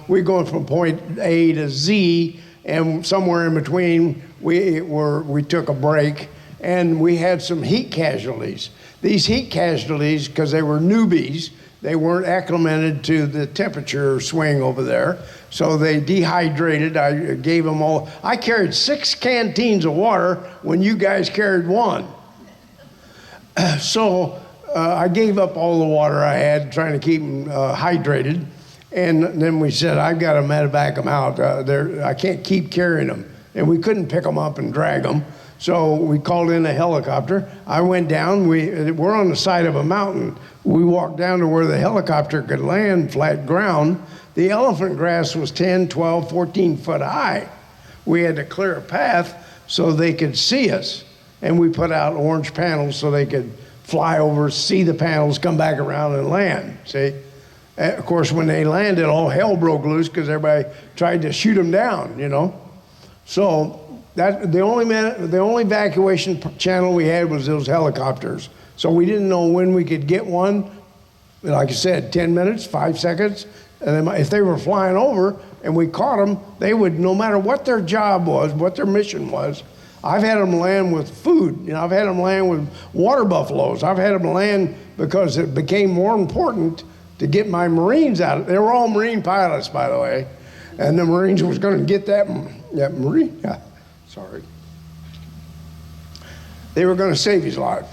We're going from point A to Z, and somewhere in between we took a break, and we had some heat casualties. These heat casualties, because they were newbies, they weren't acclimated to the temperature swing over there, so they dehydrated. I gave them all. I carried 6 canteens of water when you guys carried 1. So I gave up all the water I had, trying to keep them hydrated. And then we said, I've got to medevac them out. I can't keep carrying them. And we couldn't pick them up and drag them. So we called in a helicopter. I went down. We're on the side of a mountain. We walked down to where the helicopter could land, flat ground. The elephant grass was 10, 12, 14 foot high. We had to clear a path so they could see us. And we put out orange panels so they could fly over, see the panels, come back around and land, see? And of course, when they landed, all hell broke loose because everybody tried to shoot them down, So the only evacuation channel we had was those helicopters. So we didn't know when we could get one. Like I said, 10 minutes, 5 seconds. And then if they were flying over and we caught them, they would, no matter what their job was, what their mission was. I've had them land with food. I've had them land with water buffaloes. I've had them land because it became more important to get my Marines out. They were all Marine pilots, by the way, and the Marines was going to get that Marine. Yeah, sorry. They were going to save his life.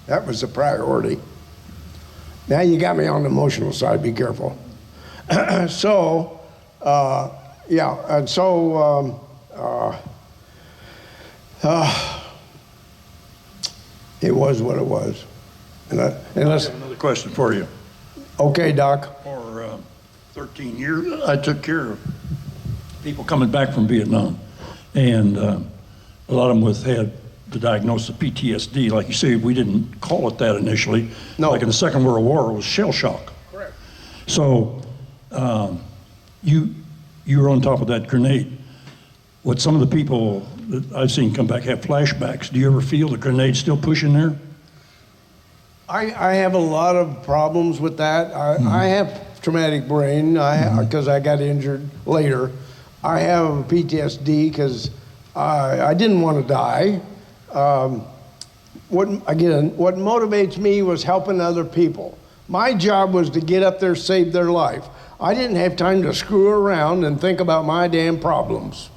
That was the priority. Now you got me on the emotional side. Be careful. So, yeah, and so it was what it was. And I have another question for you. Okay, Doc. For 13 years, I took care of people coming back from Vietnam, and a lot of them had the diagnosis of PTSD. Like you say, we didn't call it that initially. No. Like in the Second World War, it was shell shock. Correct. So you were on top of that grenade. What some of the people that I've seen come back have flashbacks. Do you ever feel the grenade still pushing there? I have a lot of problems with that. I have traumatic brain because I got injured later. I have PTSD because I didn't want to die. What motivates me was helping other people. My job was to get up there, save their life. I didn't have time to screw around and think about my damn problems.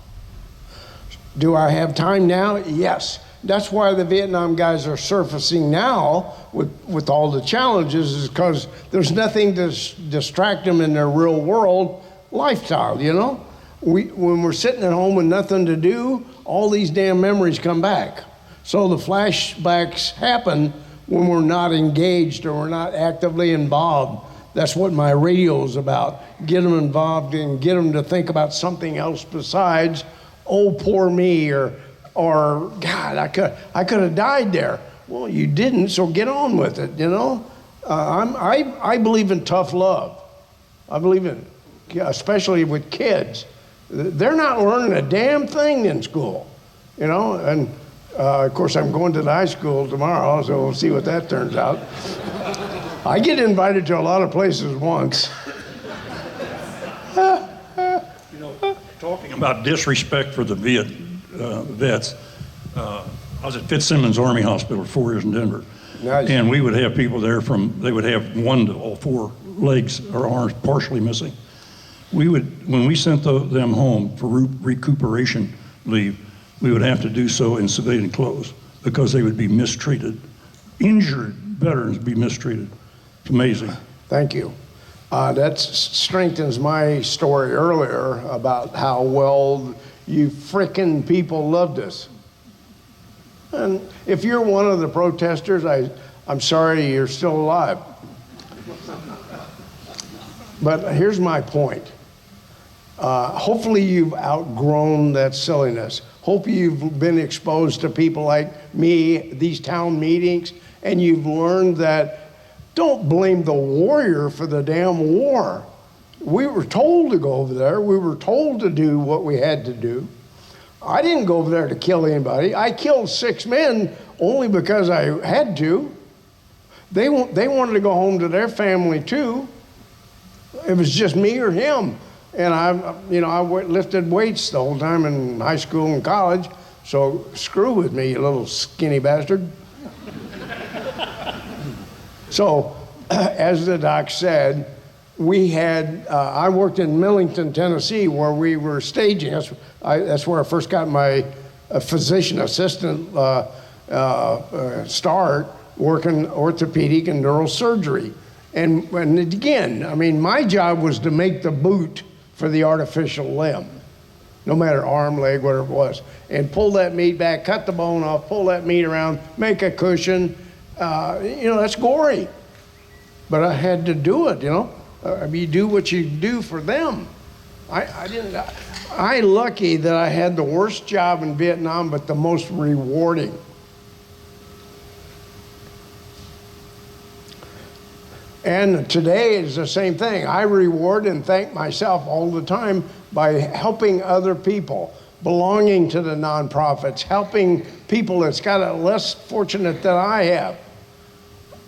Do I have time now? Yes. That's why the Vietnam guys are surfacing now with all the challenges, is because there's nothing to distract them in their real world lifestyle, you know? When we're sitting at home with nothing to do, all these damn memories come back. So the flashbacks happen when we're not engaged or we're not actively involved. That's what my radio is about. Get them involved and get them to think about something else besides, oh, poor me, or God, I could have died there. Well, you didn't, so get on with it, you know? I believe in tough love. I believe in, especially with kids. They're not learning a damn thing in school, you know? And of course, I'm going to the high school tomorrow, so we'll see what that turns out. I get invited to a lot of places once. You know, talking about disrespect for the vets, I was at Fitzsimmons Army Hospital for 4 years in Denver. Nice. And we would have people there they would have 1 to all 4 legs or arms partially missing. When we sent them home for recuperation leave, we would have to do so in civilian clothes because they would be mistreated. Injured veterans would be mistreated. It's amazing. Thank you. That strengthens my story earlier about how well you frickin' people loved us. And if you're one of the protesters, I'm sorry you're still alive. But here's my point. Hopefully you've outgrown that silliness. Hope you've been exposed to people like me, these town meetings, and you've learned that don't blame the warrior for the damn war. We were told to go over there. We were told to do what we had to do. I didn't go over there to kill anybody. I killed 6 men only because I had to. They wanted to go home to their family too. It was just me or him. And I lifted weights the whole time in high school and college. So screw with me, you little skinny bastard. So, as the doc said, I worked in Millington, Tennessee, where we were staging. That's where I first got my physician assistant start, working orthopedic and neurosurgery. And again, I mean, my job was to make the boot for the artificial limb, no matter arm, leg, whatever it was, and pull that meat back, cut the bone off, pull that meat around, make a cushion. That's gory, but I had to do it, you know. You do what you do for them. I'm lucky that I had the worst job in Vietnam, but the most rewarding. And today is the same thing. I reward and thank myself all the time by helping other people, belonging to the nonprofits, helping people that's got it less fortunate than I have.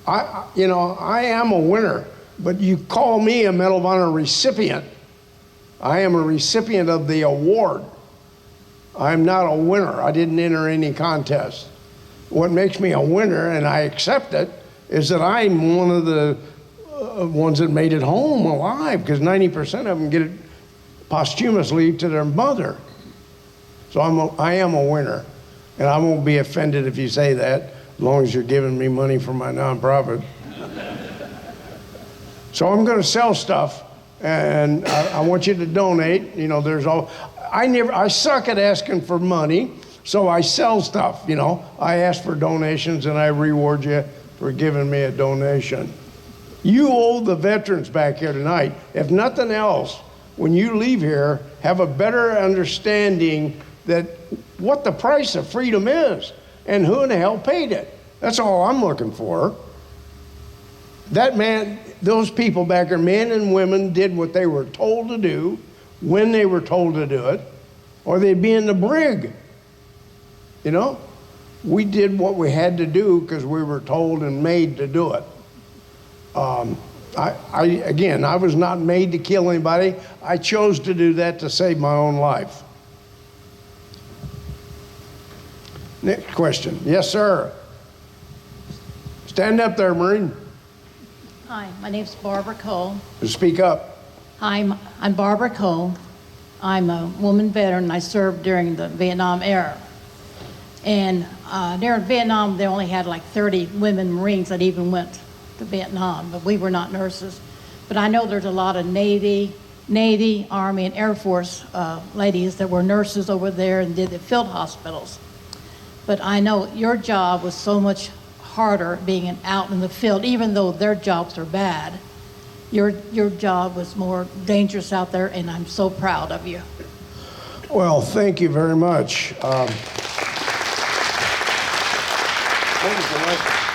I am a winner, but you call me a Medal of Honor recipient. I am a recipient of the award. I'm not a winner. I didn't enter any contest. What makes me a winner, and I accept it, is that I'm one of the ones that made it home alive, because 90% of them get it posthumously to their mother. So I am a winner, and I won't be offended if you say that, as long as you're giving me money for my nonprofit. So I'm going to sell stuff, and I want you to donate. You know, I suck at asking for money, so I sell stuff. You know, I ask for donations, and I reward you for giving me a donation. You owe the veterans back here tonight. If nothing else, when you leave here, have a better understanding that what the price of freedom is and who in the hell paid it. That's all I'm looking for. That man, those people back there, men and women, did what they were told to do when they were told to do it, or they'd be in the brig. You know, we did what we had to do because we were told and made to do it. Again, I was not made to kill anybody. I chose to do that to save my own life. Next question. Yes, sir. Stand up there, Marine. Hi, my name's Barbara Cole. Speak up. I'm Barbara Cole. I'm a woman veteran. I served during the Vietnam era. And during Vietnam, they only had like 30 women Marines that even went to Vietnam, but we were not nurses. But I know there's a lot of Navy, Army, and Air Force ladies that were nurses over there and did the field hospitals. But I know your job was so much harder being out in the field, even though their jobs are bad. Your job was more dangerous out there, and I'm so proud of you. Well, thank you very much.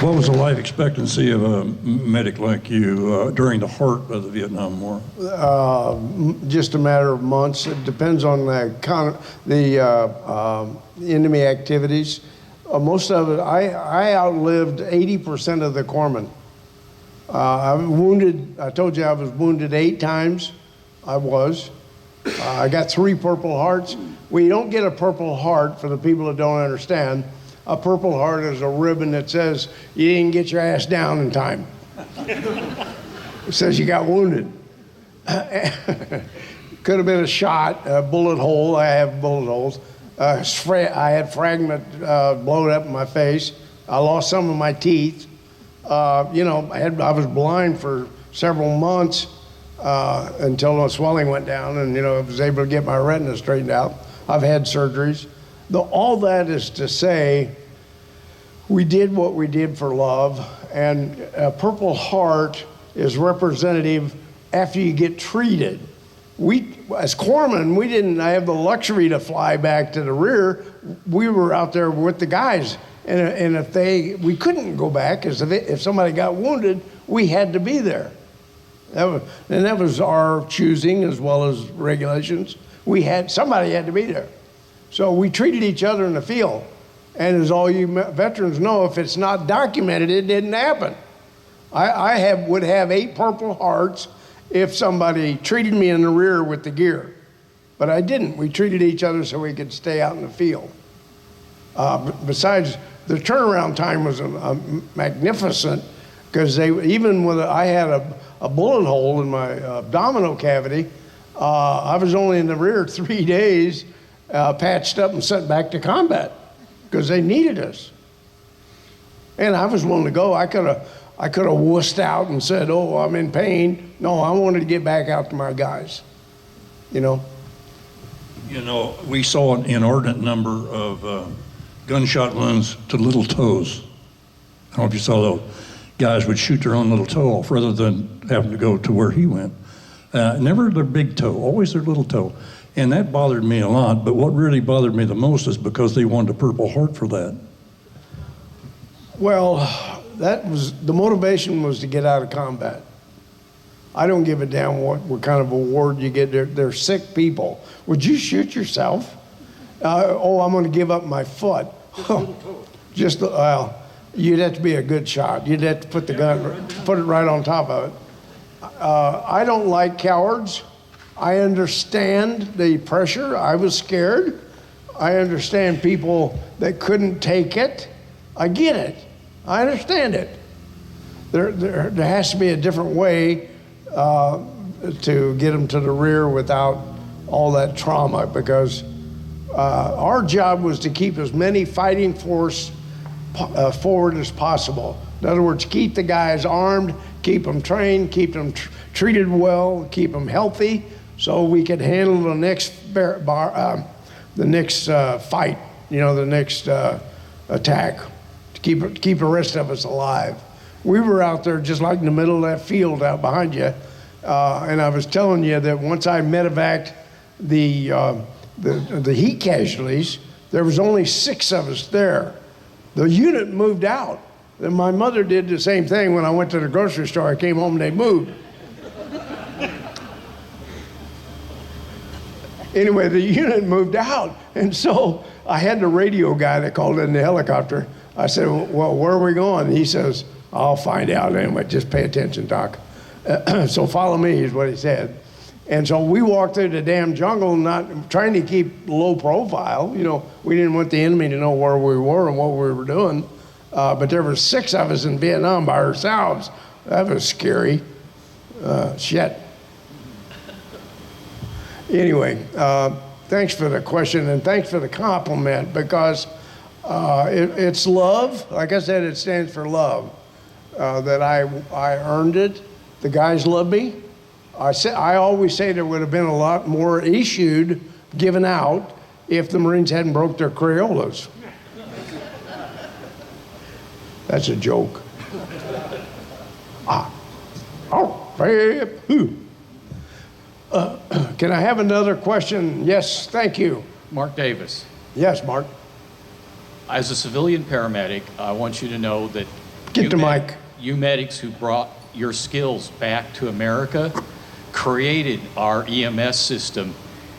What was the life expectancy of a medic like you during the heart of the Vietnam War? Just a matter of months. It depends on the enemy activities. Most of it, I outlived 80% of the corpsmen. I'm wounded. I told you I was wounded 8 times. I was. I got 3 Purple Hearts. We don't get a Purple Heart, for the people that don't understand. A Purple Heart is a ribbon that says you didn't get your ass down in time. It says you got wounded. Could have been a shot, a bullet hole. I have bullet holes. I had fragment blown up in my face. I lost some of my teeth. You know, I was blind for several months until the swelling went down, and I was able to get my retina straightened out. I've had surgeries. All that is to say, we did what we did for love, and a Purple Heart is representative after you get treated. We, as corpsmen, we didn't have the luxury to fly back to the rear. We were out there with the guys, and we couldn't go back, because if somebody got wounded, we had to be there. That was our choosing as well as regulations. Somebody had to be there. So we treated each other in the field. And as all you veterans know, if it's not documented, it didn't happen. I would have 8 Purple Hearts if somebody treated me in the rear with the gear. But I didn't. We treated each other so we could stay out in the field. Besides, the turnaround time was magnificent, because I had a bullet hole in my abdominal cavity. I was only in the rear 3 days, patched up and sent back to combat, because they needed us. And I was willing to go. I could have wussed out and said, "Oh, I'm in pain." No, I wanted to get back out to my guys. We saw an inordinate number of gunshot wounds to little toes. I don't know if you saw those. Guys would shoot their own little toe off rather than having to go to where he went. Never their big toe, always their little toe. And that bothered me a lot, but what really bothered me the most is because they wanted a Purple Heart for that. Well, the motivation was to get out of combat. I don't give a damn what kind of award you get. They're sick people. Would you shoot yourself? I'm going to give up my foot. You'd have to be a good shot. You'd have to put the gun, put it right on top of it. I don't like cowards. I understand the pressure. I was scared. I understand people that couldn't take it. I get it. I understand it. there has to be a different way to get them to the rear without all that trauma, because our job was to keep as many fighting force forward as possible. In other words, keep the guys armed, keep them trained, keep them treated well, keep them healthy, so we could handle the next fight, the next attack, to keep the rest of us alive. We were out there just like in the middle of that field out behind you, and I was telling you that once I medevaced the heat casualties, there was only 6 of us there. The unit moved out. And my mother did the same thing when I went to the grocery store. I came home and they moved. Anyway, the unit moved out. And so I had the radio guy that called in the helicopter. I said, well, where are we going? And he says, I'll find out anyway. Just pay attention, Doc. So follow me is what he said. And so we walked through the damn jungle, not trying to keep low profile. We didn't want the enemy to know where we were and what we were doing. But there were 6 of us in Vietnam by ourselves. That was scary. Shit. Anyway, thanks for the question and thanks for the compliment, because it's love. Like I said, it stands for love. That I earned it. The guys love me. I always say there would have been a lot more issued, given out, if the Marines hadn't broke their Crayolas. That's a joke. Can I have another question? Yes, thank you. Mark Davis. Yes, Mark. As a civilian paramedic, I want you to know that Get the mic. You medics who brought your skills back to America created our EMS system,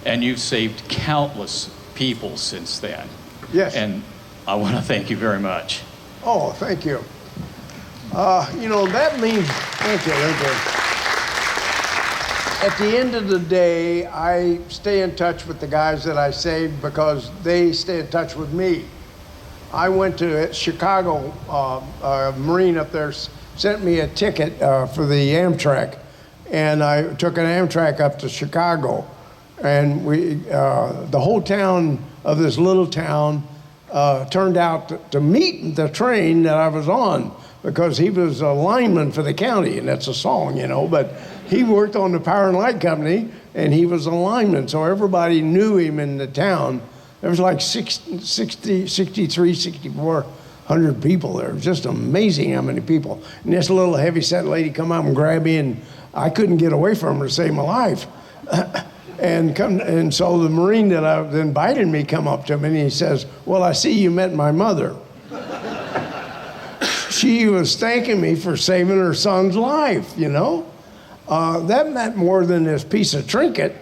and you've saved countless people since then. Yes. And I want to thank you very much. Oh, thank you. That means, thank you. At the end of the day, I stay in touch with the guys that I saved because they stay in touch with me. I went to Chicago, a Marine up there sent me a ticket for the Amtrak, and I took an Amtrak up to Chicago. And the whole town of this little town turned out to meet the train that I was on, because he was a lineman for the county, and that's a song, but he worked on the Power and Light Company, and he was a lineman, so everybody knew him in the town. There was like 6,400 people there. It was just amazing how many people. And this little heavy-set lady come up and grab me, and I couldn't get away from her to save my life. And so the Marine that invited me come up to me, and he says, well, I see you met my mother. She was thanking me for saving her son's life, That meant more than this piece of trinket,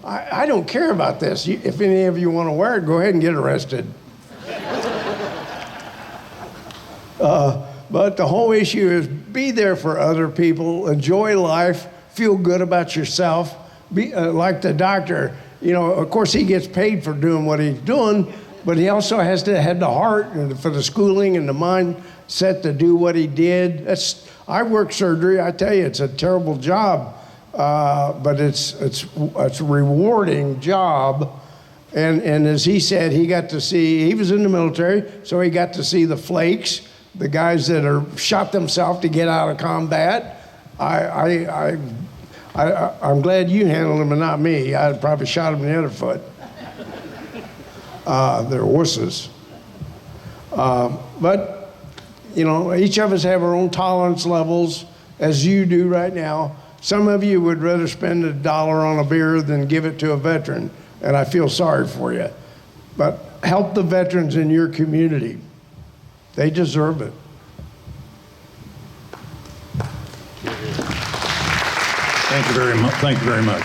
I don't care about this. If any of you want to wear it, go ahead and get arrested. But the whole issue is be there for other people, enjoy life, feel good about yourself. Be like the doctor, of course he gets paid for doing what he's doing, but he also has to have the heart for the schooling and the mindset to do what he did. I work surgery. I tell you, it's a terrible job, but it's a rewarding job. And as he said, he was in the military, so he got to see the flakes, the guys that are shot themselves to get out of combat. I'm glad you handled them and not me. I'd probably shot him in the other foot. They're wusses. But, each of us have our own tolerance levels, as you do right now. Some of you would rather spend $1 on a beer than give it to a veteran, and I feel sorry for you. But help the veterans in your community. They deserve it. Thank you very much. Thank you very much.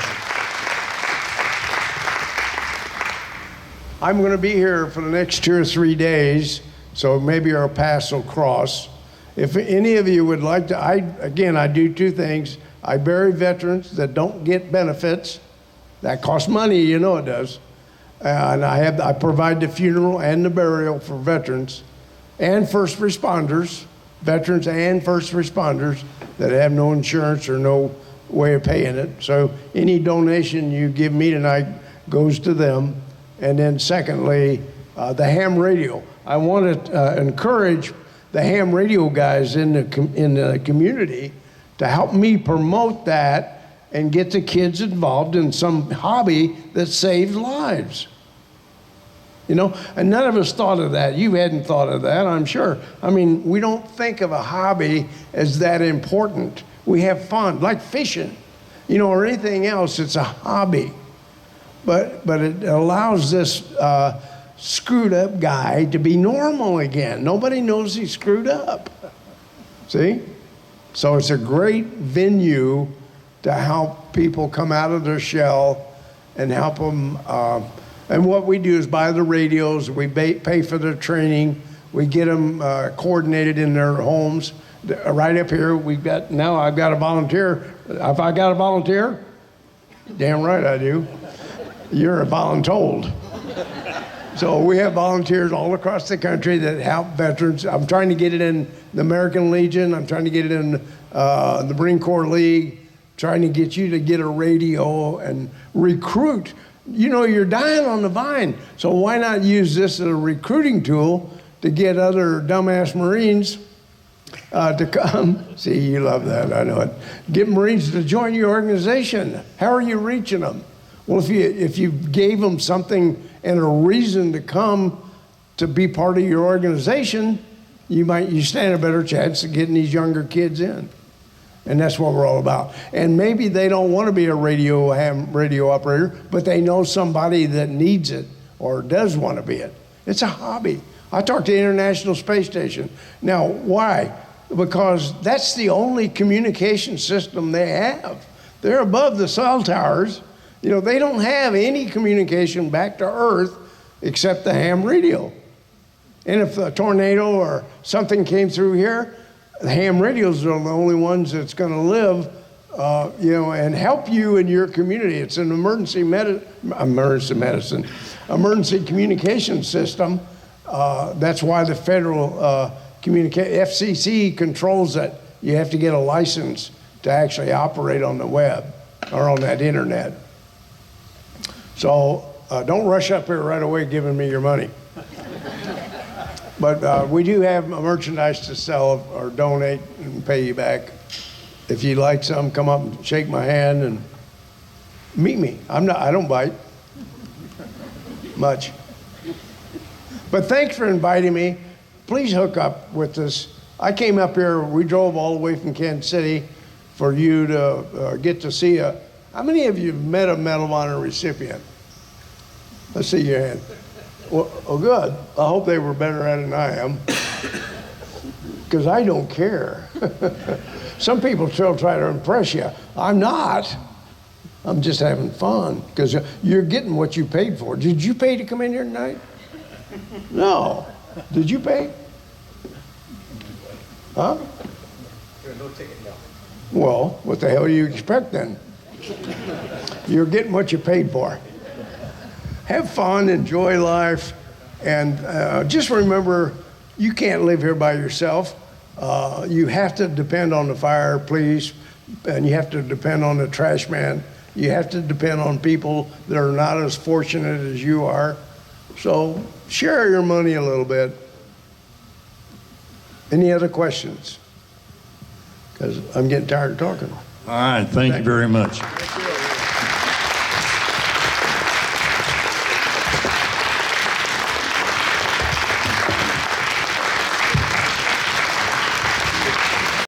I'm going to be here for the next 2 or 3 days, so maybe our paths will cross. If any of you would like to, I do 2 things. I bury veterans that don't get benefits. That costs money, it does. And I provide the funeral and the burial for veterans and first responders, veterans and first responders that have no insurance or no way of paying it. So any donation you give me tonight goes to them. And then secondly, the ham radio. I want to encourage the ham radio guys in the community to help me promote that and get the kids involved in some hobby that saves lives. You know, and none of us thought of that. You hadn't thought of that, I'm sure. I mean, we don't think of a hobby as that important. We have fun, like fishing, you know, or anything else. It's a hobby. But it allows this screwed up guy to be normal again. Nobody knows he's screwed up. See? So it's a great venue to help people come out of their shell and help them. And what we do is buy the radios, we pay for their training, we get them coordinated in their homes. Right up here, now I've got a volunteer. If I got a volunteer? Damn right I do. You're a voluntold. So we have volunteers all across the country that help veterans. I'm trying to get it in the American Legion. I'm trying to get it in the Marine Corps League. Trying to get you to get a radio and recruit. You know, you're dying on the vine. So why not use this as a recruiting tool to get other dumbass Marines to come? See, you love that, I know it. Get Marines to join your organization. How are you reaching them? Well, if you gave them something and a reason to come to be part of your organization, you stand a better chance of getting these younger kids in. And that's what we're all about. And maybe they don't want to be a radio operator, but they know somebody that needs it or does want to be it. It's a hobby. I talked to the International Space Station. Now, why? Because that's the only communication system they have. They're above the cell towers. You know, they don't have any communication back to Earth except the ham radio. And if a tornado or something came through here, the ham radios are the only ones that's going to live, you know, and help you in your community. It's an emergency communication system. That's why the federal FCC controls it. You have to get a license to actually operate on the web or on that internet. So don't rush up here right away giving me your money. But we do have merchandise to sell or donate and pay you back. If you'd like some, come up and shake my hand and meet me. I don't bite much. But thanks for inviting me. Please hook up with us. I came up here, we drove all the way from Kansas City for you to get to see how many of you have met a Medal of Honor recipient? Let's see your hand. Well, good. I hope they were better at it than I am, because I don't care. Some people still try to impress you. I'm not. I'm just having fun, because you're getting what you paid for. Did you pay to come in here tonight? No. Did you pay? Huh? There's no ticket, no. Well, what the hell do you expect then? You're getting what you paid for. Have fun, enjoy life, and just remember, you can't live here by yourself. You have to depend on the fire police, and you have to depend on the trash man. You have to depend on people that are not as fortunate as you are. So share your money a little bit. Any other questions? Because I'm getting tired of talking. All right, thank you very much.